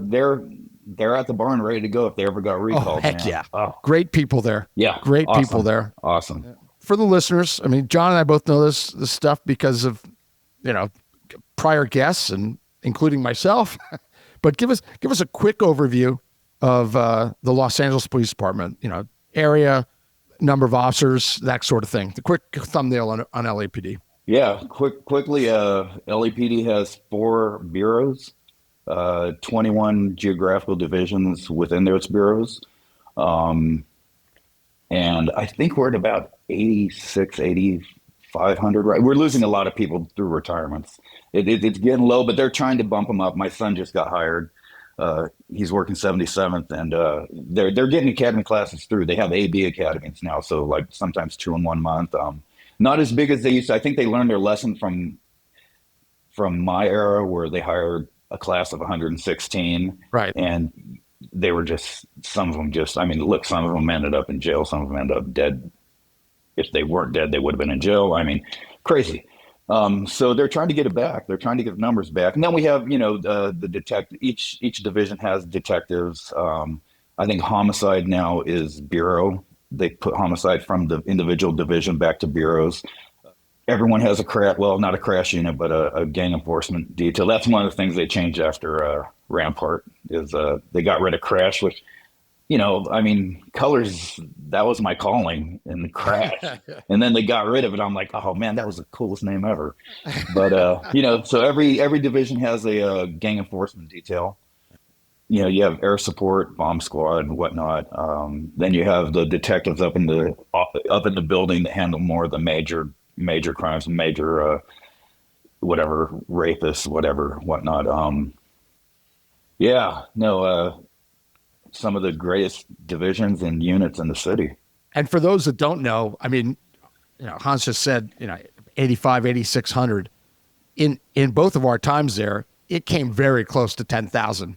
at the barn ready to go if they ever got recalled. Oh, heck yeah! Great people there. Yeah, great people there. Awesome. For the listeners, I mean, John and I both know this stuff because of prior guests and including myself. But give us a quick overview of the Los Angeles Police Department. Area, number of officers, that sort of thing. The quick thumbnail on LAPD. Yeah, quickly. LAPD has 4 bureaus, 21 geographical divisions within those bureaus. And I think we're at about 8,500, right? We're losing a lot of people through retirements. It's getting low, but they're trying to bump them up. My son just got hired. He's working 77th, and they're getting academy classes through. They have AB academies now, so like sometimes 2 in 1 month. Not as big as they used to. I think they learned their lesson from my era, where they hired a class of 116, right? And they were some of them some of them ended up in jail. Some of them ended up dead. If they weren't dead, they would have been in jail. I mean, crazy. So they're trying to get it back. They're trying to get the numbers back. And then we have, the detective. Each division has detectives. I think homicide now is bureau, they put homicide from the individual division back to bureaus. Everyone has a crash, well, not a crash unit, but a gang enforcement detail. That's one of the things they changed after Rampart is they got rid of crash, which, I mean, colors, that was my calling in the crash. And then they got rid of it. I'm like, oh man, that was the coolest name ever. But, so every division has a gang enforcement detail. You have air support, bomb squad, and whatnot. Then you have the detectives up in the building that handle more of the major crimes, major whatever, rapists, whatnot. Some of the greatest divisions and units in the city. And for those that don't know, I mean, Hans just said, 85, 8,600. In both of our times there, it came very close to 10,000.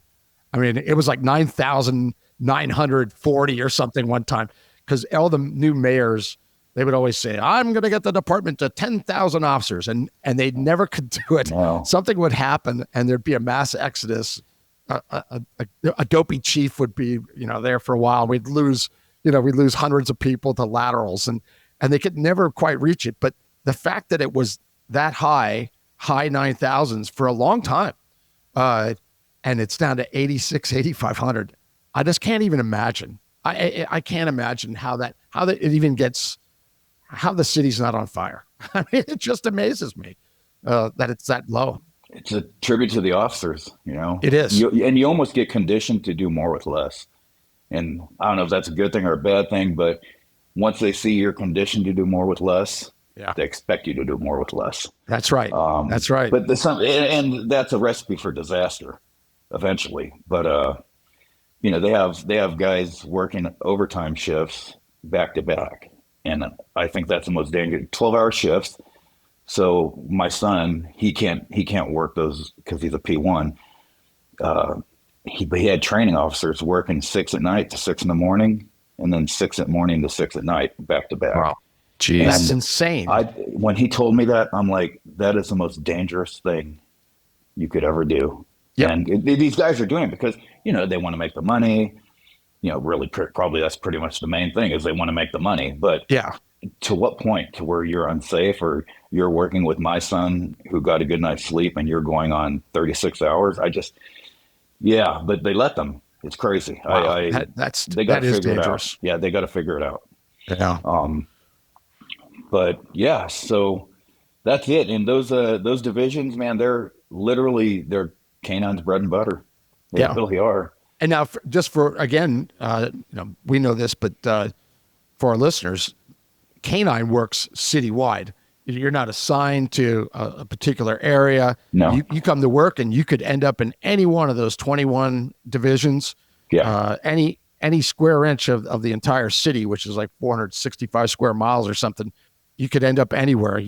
I mean, it was like 9,940 or something one time, because all the new mayors, they would always say, I'm going to get the department to 10,000 officers. And they never could do it. Wow. Something would happen and there'd be a mass exodus. A dopey chief would be, there for a while. We'd lose hundreds of people to laterals and they could never quite reach it. But the fact that it was that high 9,000s for a long time, and it's down to 8,500. I just can't even imagine. I can't imagine how the city's not on fire. I mean, it just amazes me that it's that low. It's a tribute to the officers, It is. You almost get conditioned to do more with less. And I don't know if that's a good thing or a bad thing, but once they see you're conditioned to do more with less, they expect you to do more with less. That's right. That's right. But and that's a recipe for disaster eventually. But, they have guys working overtime shifts back to back. And I think that's the most dangerous 12-hour shifts. So my son, he can't work those because he's a P1. He had training officers working 6 at night to 6 in the morning, and then 6 at morning to 6 at night, back to back. Wow, jeez, that's insane. When he told me that, I'm like, that is the most dangerous thing you could ever do. Yeah, and these guys are doing it because they want to make the money. Really, probably that's pretty much the main thing is they want to make the money. But yeah. To what point? To where you're unsafe, or you're working with my son who got a good night's sleep and you're going on 36 hours? But they let them. It's crazy. Wow. That is dangerous. Yeah, they got to figure it out. Yeah. But yeah, so that's it. And those divisions, man, they're canine's bread and butter. They really are. And now, we know this, but for our listeners, canine works citywide. You're not assigned to a particular area. No. You come to work and you could end up in any one of those 21 divisions. Yeah. Any square inch of the entire city, which is like 465 square miles or something, you could end up anywhere.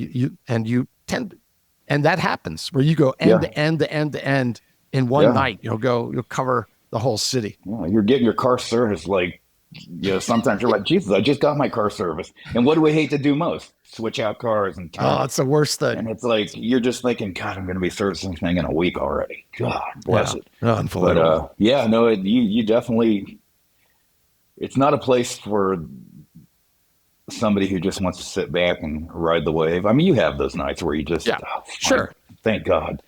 And that happens where you go end to end to end to end in one night. You'll cover the whole city. Yeah, you're getting your car serviced sometimes you're like, Jesus, I just got my car serviced. And what do we hate to do most? Switch out cars and it's the worst thing. And it's like, you're just thinking, God, I'm going to be servicing this thing in a week already. God bless it. Unbelievable. But you definitely, it's not a place for somebody who just wants to sit back and ride the wave. I mean, you have those nights where you just, sure. Thank God.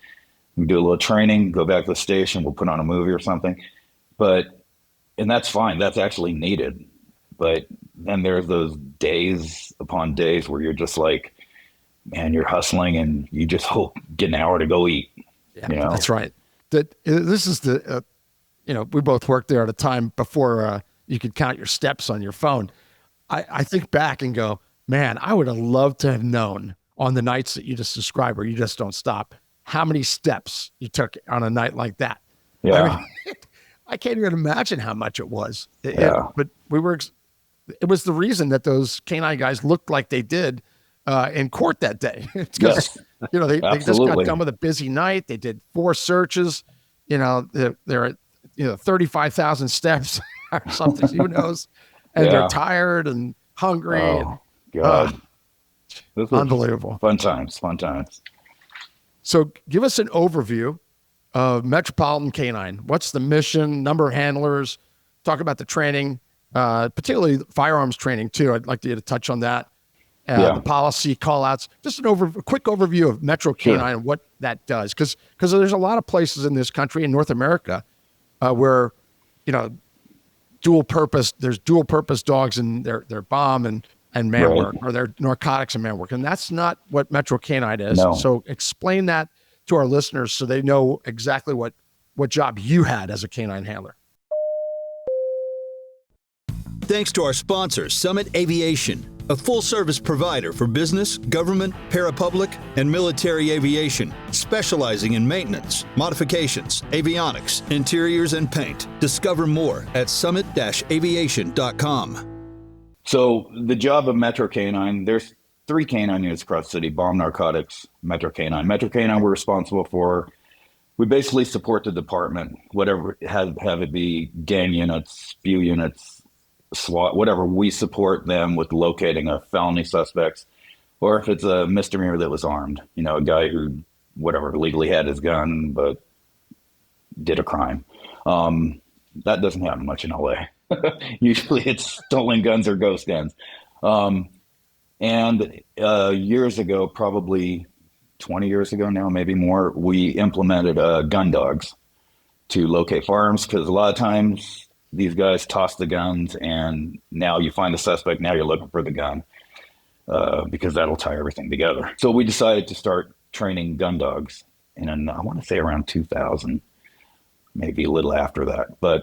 We do a little training, go back to the station, we'll put on a movie or something. And that's fine. That's actually needed. But then there's those days upon days where you're just like, man, you're hustling and you just hope get an hour to go eat. Yeah, that's right. This is we both worked there at a time before you could count your steps on your phone. I think back and go, man, I would have loved to have known on the nights that you just described where you just don't stop, how many steps you took on a night like that. Yeah. I mean, I can't even imagine how much it was. But it was the reason that those canine guys looked like they did in court that day. It's because, they just got done with a busy night. They did 4 searches, they're at, 35,000 steps or something, who knows? And they're tired and hungry. Oh, God. Unbelievable. Fun times. So give us an overview of Metropolitan Canine. What's the mission, number of handlers? Talk about the training, particularly firearms training too. I'd like you to touch on that. The policy call outs, just a quick overview of Metro Canine and what that does. Because there's a lot of places in this country, in North America, where, there's dual purpose dogs in their bomb and man work, or their narcotics and man work. And that's not what Metro Canine is. No. So explain that to our listeners so they know exactly what job you had as a canine handler. Thanks to our sponsor, Summit Aviation, a full-service provider for business, government, parapublic, and military aviation, specializing in maintenance, modifications, avionics, interiors, and paint. Discover more at summit-aviation.com. So the job of Metro Canine, there's 3 canine units across the city: bomb, narcotics, Metro Canine. Metro Canine, we're responsible for, we basically support the department, whatever, have it be gang units, spew units, SWAT, whatever. We support them with locating a felony suspects, or if it's a misdemeanor that was armed, a guy who, whatever, legally had his gun, but did a crime. That doesn't happen much in LA. Usually it's stolen guns or ghost guns. And years ago, probably 20 years ago now, maybe more, we implemented gun dogs to locate firearms, because a lot of times these guys toss the guns and now you find the suspect, now you're looking for the gun, because that'll tie everything together. So we decided to start training gun dogs, and I want to say around 2000, maybe a little after that, but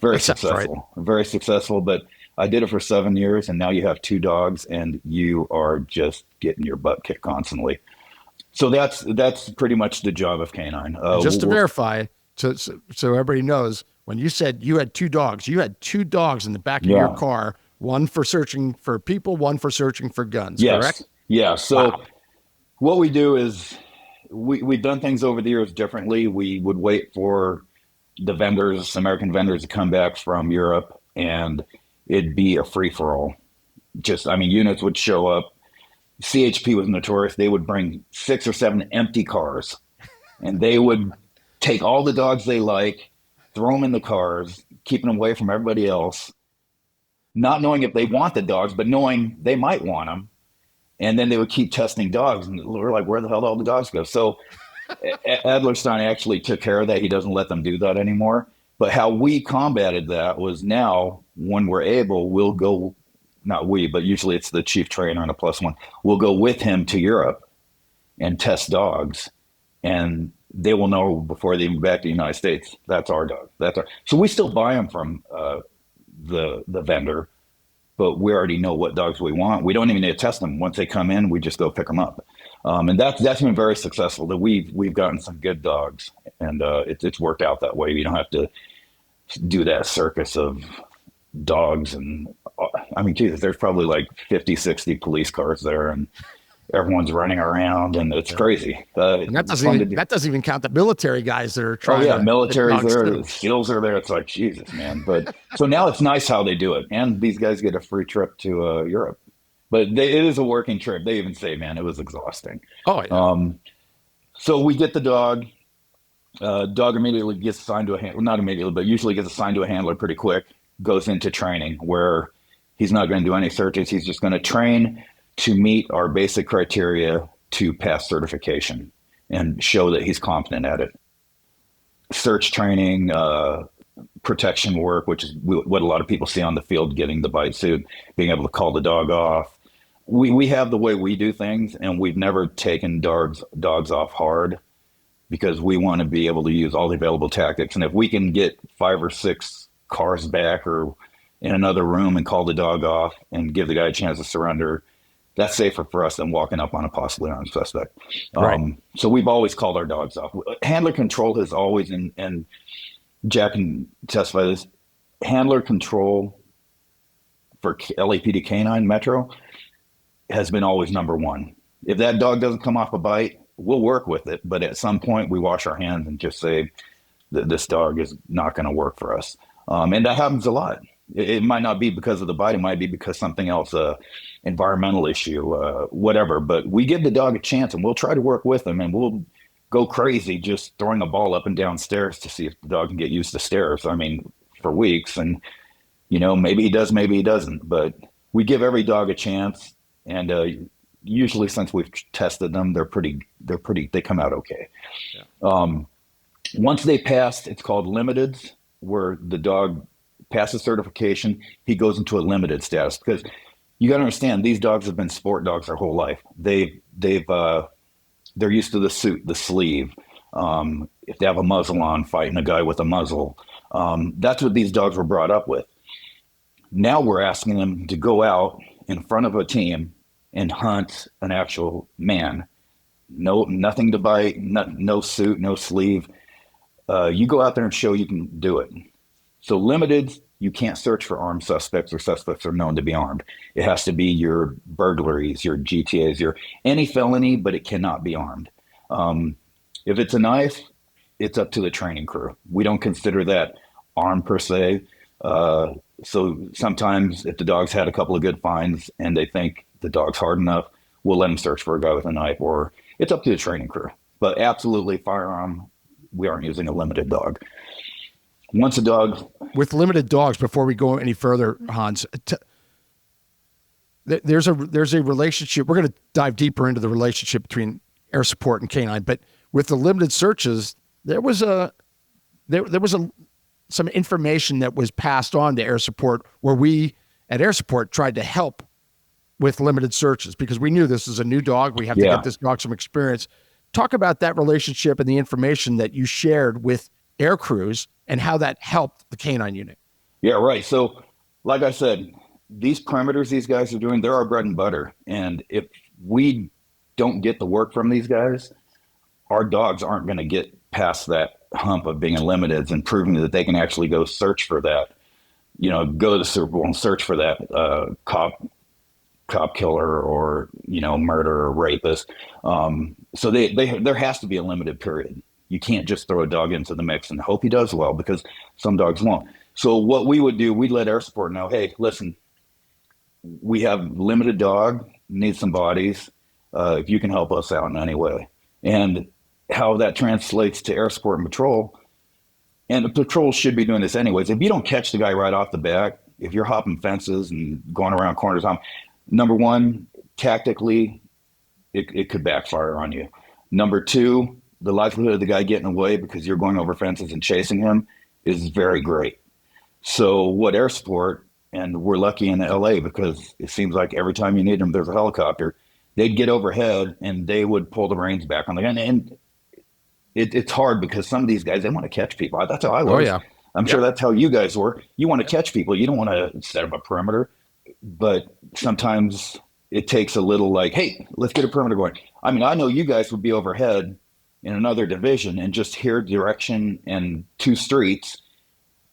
very successful, very successful. But I did it for 7 years, and now you have 2 dogs and you are just getting your butt kicked constantly. So that's pretty much the job of canine. Just to verify, so everybody knows, when you said you had 2 dogs, you had 2 dogs in the back of your car, one for searching for people, one for searching for guns, correct? Yeah. So what we do is we've done things over the years differently. We would wait for the vendors, American vendors, to come back from Europe, and it'd be a free-for-all. Units would show up. CHP was notorious. They would bring 6 or 7 empty cars, and they would take all the dogs they like, throw them in the cars, keeping them away from everybody else, not knowing if they want the dogs, but knowing they might want them. And then they would keep testing dogs, and we're like, where the hell did all the dogs go? So Adlerstein actually took care of that. He doesn't let them do that anymore. But how we combated that was, now when we're able, we'll go, not we, but usually it's the chief trainer and a +1, we'll go with him to Europe and test dogs. And they will know before they move back to the United States, that's our dog. So we still buy them from the vendor, but we already know what dogs we want. We don't even need to test them. Once they come in, we just go pick them up. And that's been very successful. That we've gotten some good dogs, and it's worked out that way. You don't have to do that circus of dogs. And Jesus, there's probably like 50, 60 police cars there, and everyone's running around, and it's crazy. And that doesn't even count the military guys that are trying. Oh yeah, military's there, the SEALs are there. It's like, Jesus, man. But so now it's nice how they do it, and these guys get a free trip to Europe. But it is a working trip. They even say, man, it was exhausting. Oh yeah. So we get the dog. Dog immediately gets assigned to a handler. Not immediately, but usually gets assigned to a handler pretty quick. Goes into training where he's not going to do any searches. He's just going to train to meet our basic criteria to pass certification and show that he's competent at it. Search training, protection work, which is what a lot of people see on the field, getting the bite suit, being able to call the dog off. We have the way we do things, and we've never taken dogs off hard, because we want to be able to use all the available tactics. And if we can get 5 or 6 cars back or in another room and call the dog off and give the guy a chance to surrender, that's safer for us than walking up on a possibly armed suspect. Right. So we've always called our dogs off. Handler control has always, and Jack can testify this, handler control for LAPD Canine Metro has been always number one. If that dog doesn't come off a bite, we'll work with it. But at some point we wash our hands and just say that this dog is not going to work for us. And that happens a lot. It might not be because of the bite. It might be because something else, environmental issue, whatever. But we give the dog a chance, and we'll try to work with him, and we'll go crazy just throwing a ball up and down stairs to see if the dog can get used to stairs. I mean, for weeks. And Maybe he does, maybe he doesn't, but we give every dog a chance. And usually since we've tested them, they come out okay. Yeah. Once they pass, it's called limiteds, where the dog passes certification, he goes into a limited status, because you got to understand, these dogs have been sport dogs their whole life. They're used to the suit, the sleeve. If they have a muzzle on, fighting a guy with a muzzle, that's what these dogs were brought up with. Now we're asking them to go out in front of a team and hunt an actual man. Nothing to bite, no suit, no sleeve. You go out there and show you can do it. So limited, you can't search for armed suspects or suspects are known to be armed. It has to be your burglaries, your GTAs, any felony, but it cannot be armed. If it's a knife, it's up to the training crew. We don't consider that armed per se. So sometimes if the dog's had a couple of good finds and they think the dog's hard enough, we'll let them search for a guy with a knife, or it's up to the training crew. But absolutely, firearm, we aren't using a limited dog. Once a dog... With limited dogs, before we go any further, Hans, there's a relationship. We're going to dive deeper into the relationship between air support and canine, but with the limited searches, there was some information that was passed on to air support, where we at air support tried to help with limited searches, because we knew this is a new dog. We have to get this dog some experience. Talk about that relationship and the information that you shared with air crews and how that helped the canine unit. Yeah, right. So like I said, these perimeters these guys are doing, they're our bread and butter. And if we don't get the work from these guys, our dogs aren't going to get past that hump of being limited and proving that they can actually go search for that, go to the Super Bowl and search for that cop killer or, murderer or rapist. So there has to be a limited period. You can't just throw a dog into the mix and hope he does well, because some dogs won't. So what we would do, we'd let air support know, hey, listen, we have limited dog, need some bodies. If you can help us out in any way. And how that translates to air support and patrol. And the patrol should be doing this anyways. If you don't catch the guy right off the bat, if you're hopping fences and going around corners, number one, tactically, it could backfire on you. Number two, the likelihood of the guy getting away because you're going over fences and chasing him is very great. So what air support, and we're lucky in LA because it seems like every time you need them, there's a helicopter. They'd get overhead and they would pull the reins back on the gun. And it's hard because some of these guys, they want to catch people. That's how I was. Oh, yeah. I'm sure that's how you guys were. You want to catch people. You don't want to set up a perimeter. But sometimes it takes a little like, hey, let's get a perimeter going. I mean, I know you guys would be overhead in another division and just hear direction and two streets.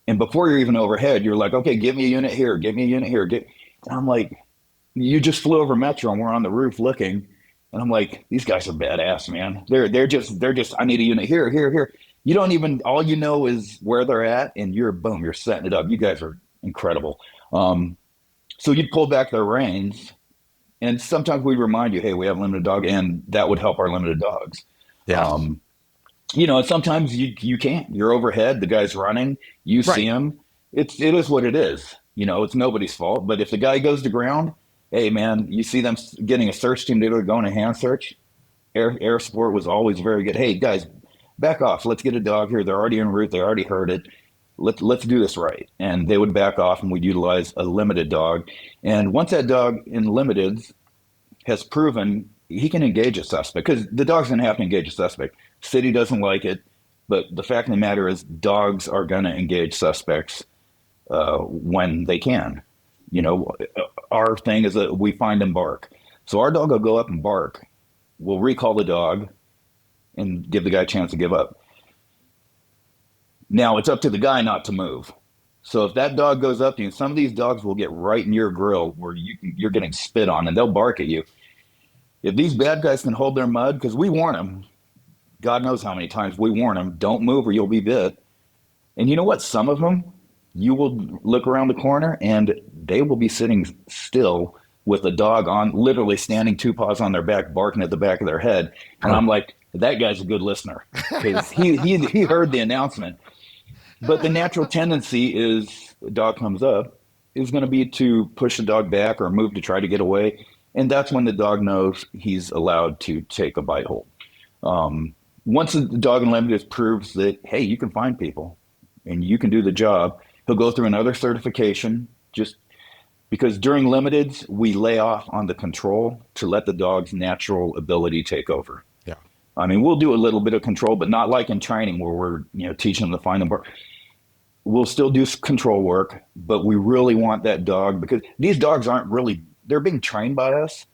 And before you're even overhead, you're like, okay, give me a unit here. Give me a unit here. And I'm like, you just flew over Metro and we're on the roof looking. And I'm like, these guys are badass, man. They're just, I need a unit here, here, here. You don't even, all you know is where they're at and you're setting it up. You guys are incredible. So you'd pull back their reins and sometimes we'd remind you, hey, we have a limited dog, and that would help our limited dogs. Yeah. And sometimes you can't, you're overhead, the guy's running, you see him. It is what it is. It's nobody's fault. But if the guy goes to ground, hey, man, you see them getting a search team together, going a hand search. Air support was always very good. Hey, guys, back off. Let's get a dog here. They're already en route. They already heard it. Let's do this right. And they would back off, and we'd utilize a limited dog. And once that dog in limited has proven he can engage a suspect, because the dog's going to have to engage a suspect. City doesn't like it, but the fact of the matter is dogs are going to engage suspects when they can. Our thing is that we find and bark. So our dog will go up and bark. We'll recall the dog and give the guy a chance to give up. Now it's up to the guy not to move. So if that dog goes up to you, some of these dogs will get right in your grill where you're getting spit on and they'll bark at you. If these bad guys can hold their mud, because we warn them, God knows how many times we warn them, don't move or you'll be bit. And you know what? Some of them, you will look around the corner and they will be sitting still with a dog on, literally standing two paws on their back, barking at the back of their head. And I'm like, that guy's a good listener because he heard the announcement. But the natural tendency is the dog comes up is going to be to push the dog back or move to try to get away. And that's when the dog knows he's allowed to take a bite hold. Once the dog in limited proves that, hey, you can find people and you can do the job, he'll go through another certification, just because during limiteds, we lay off on the control to let the dog's natural ability take over. Yeah. I mean, we'll do a little bit of control, but not like in training where we're, teaching them to find them. We'll still do control work, but we really want that dog, because these dogs aren't really, they're being trained by us,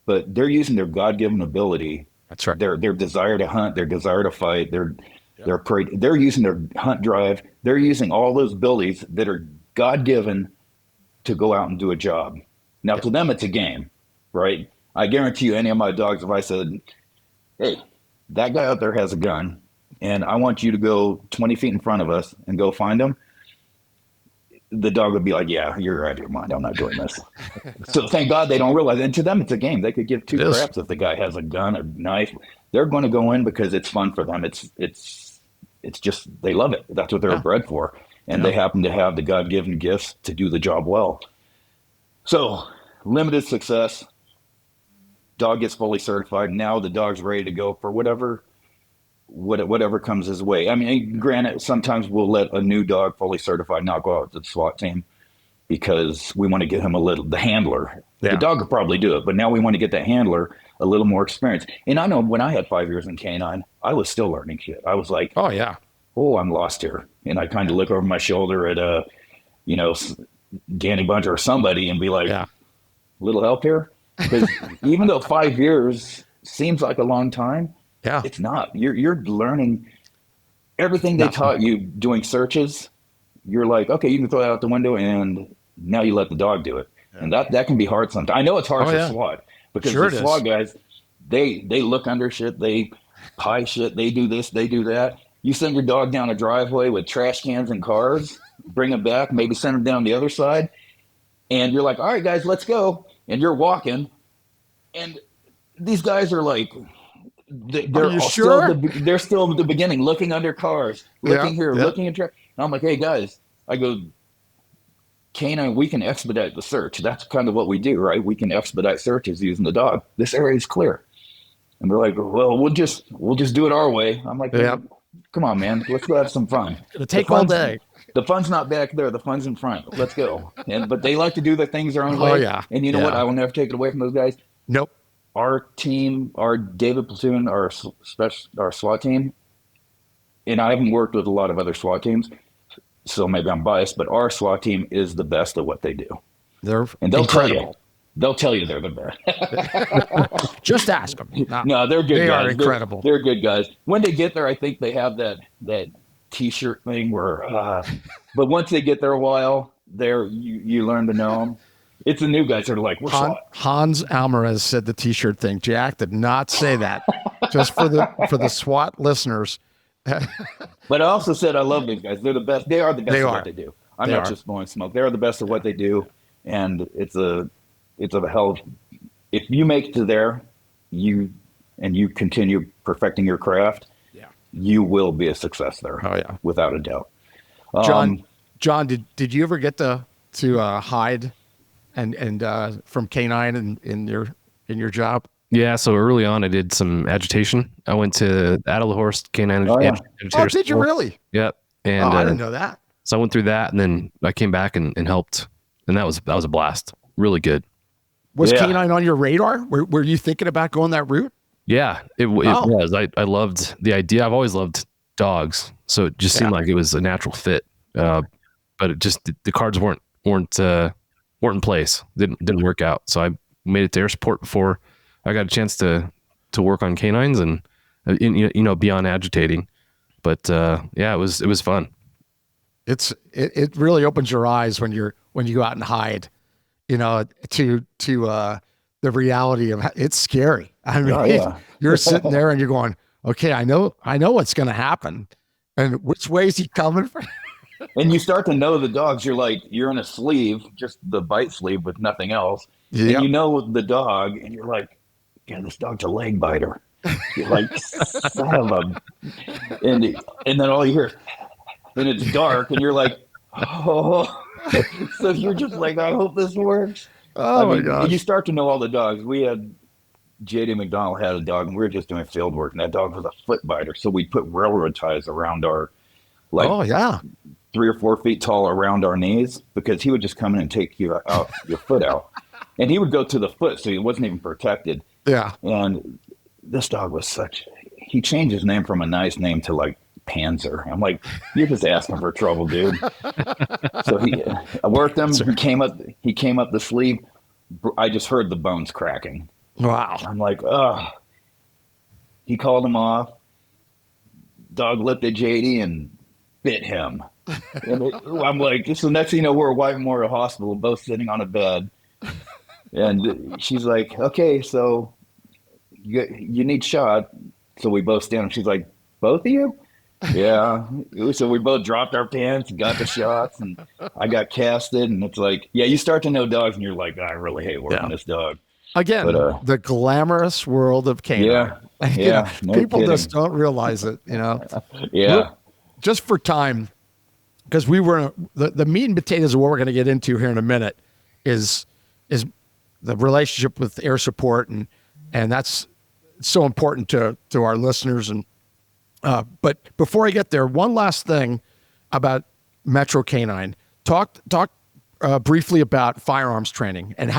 but they're using their God-given ability. That's right. Their desire to hunt, their desire to fight, they're using their hunt drive. They're using all those abilities that are God-given to go out and do a job. Now, to them, it's a game, right? I guarantee you, any of my dogs, if I said, hey, that guy out there has a gun, and I want you to go 20 feet in front of us and go find him, the dog would be like, yeah, you're out of your mind. I'm not doing this. So thank God they don't realize. And to them, it's a game. They could give two craps if the guy has a gun, a knife. They're going to go in because it's fun for them. It's just, they love it. That's what they're bred for. And they happen to have the God-given gifts to do the job well. So limited success, dog gets fully certified. Now the dog's ready to go for whatever comes his way. I mean, granted, sometimes we'll let a new dog fully certified not go out to the SWAT team because we want to get him the handler. Yeah. The dog could probably do it, but now we want to get the handler a little more experience. And I know when I had 5 years in canine, I was still learning shit. I was like, oh, I'm lost here. And I kind of look over my shoulder at Danny Bunch or somebody and be like, little help here? Because even though 5 years seems like a long time, it's not. You're learning everything they taught you doing searches. You're like, okay, you can throw that out the window, and now you let the dog do it. And that can be hard sometimes. I know it's hard for SWAT, because the SWAT guys, they look under shit, they pie shit, they do this, they do that. You send your dog down a driveway with trash cans and cars, bring him back, maybe send him down the other side, and you're like, all right, guys, let's go. And you're walking, and these guys are like, they're still at the beginning, looking under cars, looking here, looking at trash. And I'm like, hey, guys, I go, canine, we can expedite the search. That's kind of what we do, right? We can expedite searches using the dog. This area is clear. And they're like, well, we'll just do it our way. I'm like, come on, man, let's go have some fun. It'll take all day. The fun's not back there. The fun's in front. Let's go. But they like to do the things their own way. Oh, yeah. And you know what? I will never take it away from those guys. Nope. Our team, our David platoon, our SWAT team, and I haven't worked with a lot of other SWAT teams, so maybe I'm biased, but our SWAT team is the best at what they do. They'll incredible. Tell you they're the best. Just ask them. No, they're good guys. They are incredible. They're good guys. When they get there, I think they have that T-shirt thing where, but once they get there a while, you learn to know them. It's the new guys that are like, we're SWAT. Hans Almaraz said the T-shirt thing. Jack did not say that. Just for the SWAT listeners. But I also said I love these guys. They're the best. They are the best at what they do. I'm not just blowing smoke. They're the best at what they do, and it's a hell of. If you make it to there, you continue perfecting your craft, you will be a success there. Oh yeah, without a doubt. John, did you ever get to hide and from canine in your job? Yeah, so early on I did some agitation. I went to Adelhorst Canine Agitator. Oh, did you really? Yep. And I didn't know that. So I went through that, and then I came back and helped, and that was a blast. Really good. Was canine on your radar? Were you thinking about going that route? Yeah, it was. I loved the idea. I've always loved dogs, so it just seemed like it was a natural fit. But it just the cards weren't in place. Didn't work out. So I made it to air support before I got a chance to work on canines and beyond agitating. But it was fun. It really opens your eyes when you go out and hide, to the reality of it's scary. I mean, you're sitting there and you're going, okay, I know what's going to happen, and which way is he coming from? And you start to know the dogs. You're in a sleeve, just the bite sleeve with nothing else. Yep. And you know the dog, and you're like, yeah, this dog's a leg biter. You're like, son of a, and then all you hear, and it's dark, and you're like, oh, So you're just like, I hope this works. Oh, my mean, gosh. you start to know all the dogs. We had JD McDonald had a dog, and we were just doing field work, and that dog was a foot biter. So we put railroad ties around our, like, Oh, yeah. 3 or 4 feet tall around our knees, because he would just come in and take your foot out, and he would go to the foot, so he wasn't even protected. Yeah. And this dog was he changed his name from a nice name to like Panzer. I'm like, you're just asking for trouble, dude. So I worked him. He came up the sleeve. I just heard the bones cracking. Wow. I'm like, oh. He called him off. Dog lifted JD and bit him. And I'm like, so next thing you know, we're at White Memorial Hospital, both sitting on a bed. And she's like, okay, so you need shot. So we both stand up. She's like, both of you? Yeah. So we both dropped our pants and got the shots, and I got casted. And it's like, yeah, you start to know dogs, and you're like, I really hate working this dog. Again, the glamorous world of canine. Yeah. No people kidding. just don't realize it, Yeah. Just for time, because the meat and potatoes of what we're going to get into here in a minute is the relationship with air support, and that's so important to our listeners. And but before I get there, one last thing about Metro Canine. Talk briefly about firearms training and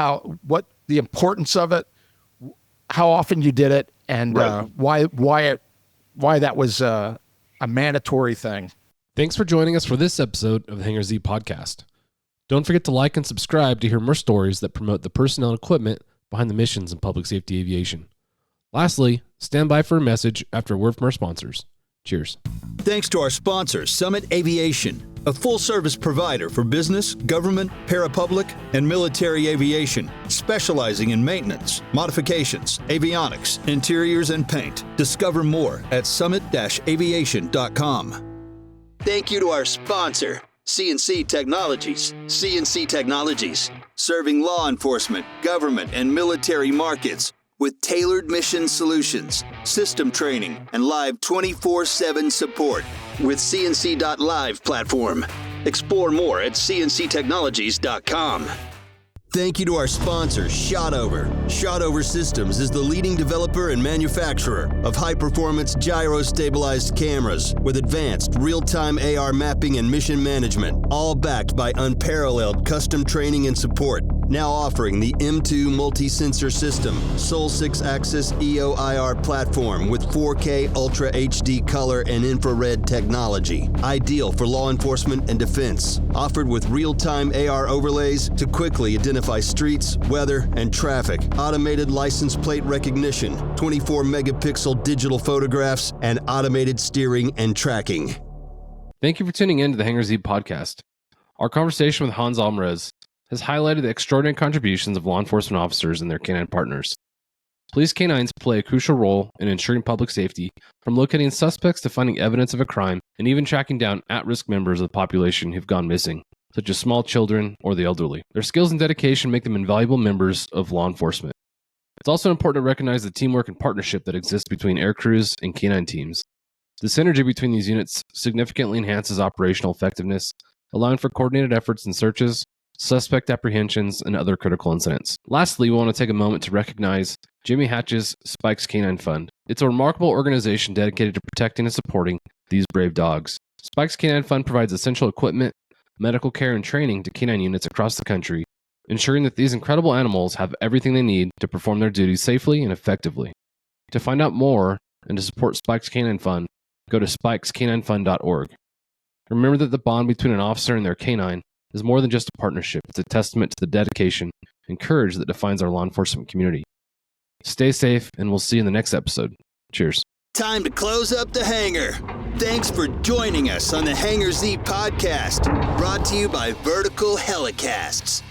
what the importance of it, how often you did it, and why that was a mandatory thing. Thanks for joining us for this episode of the Hangar Z podcast. Don't forget to like and subscribe to hear more stories that promote the personnel and equipment behind the missions in public safety aviation. Lastly, stand by for a message after a word from our sponsors. Cheers. Thanks to our sponsor, Summit Aviation, a full-service provider for business, government, parapublic, and military aviation, specializing in maintenance, modifications, avionics, interiors, and paint. Discover more at summit-aviation.com. Thank you to our sponsor, CNC Technologies. CNC Technologies, serving law enforcement, government, and military markets with tailored mission solutions, system training, and live 24/7 support with CNC.live platform. Explore more at cnctechnologies.com. Thank you to our sponsor, Shotover. Shotover Systems is the leading developer and manufacturer of high-performance gyro-stabilized cameras with advanced real-time AR mapping and mission management, all backed by unparalleled custom training and support. Now offering the M2 multi-sensor system, sole 6-axis EO/IR platform with 4K Ultra HD color and infrared technology. Ideal for law enforcement and defense. Offered with real-time AR overlays to quickly identify streets, weather, and traffic. Automated license plate recognition, 24 megapixel digital photographs, and automated steering and tracking. Thank you for tuning in to the Hangar Z podcast. Our conversation with Hans Almaraz has highlighted the extraordinary contributions of law enforcement officers and their canine partners. Police canines play a crucial role in ensuring public safety, from locating suspects to finding evidence of a crime, and even tracking down at-risk members of the population who've gone missing, such as small children or the elderly. Their skills and dedication make them invaluable members of law enforcement. It's also important to recognize the teamwork and partnership that exists between air crews and canine teams. The synergy between these units significantly enhances operational effectiveness, allowing for coordinated efforts in searches, suspect apprehensions, and other critical incidents. Lastly, we want to take a moment to recognize Jimmy Hatch's Spikes Canine Fund. It's a remarkable organization dedicated to protecting and supporting these brave dogs. Spikes Canine Fund provides essential equipment, medical care, and training to canine units across the country, ensuring that these incredible animals have everything they need to perform their duties safely and effectively. To find out more and to support Spikes Canine Fund, go to spikescaninefund.org. Remember that the bond between an officer and their canine is more than just a partnership. It's a testament to the dedication and courage that defines our law enforcement community. Stay safe, and we'll see you in the next episode. Cheers. Time to close up the Hangar. Thanks for joining us on the Hangar Z podcast, brought to you by Vertical Helicasts.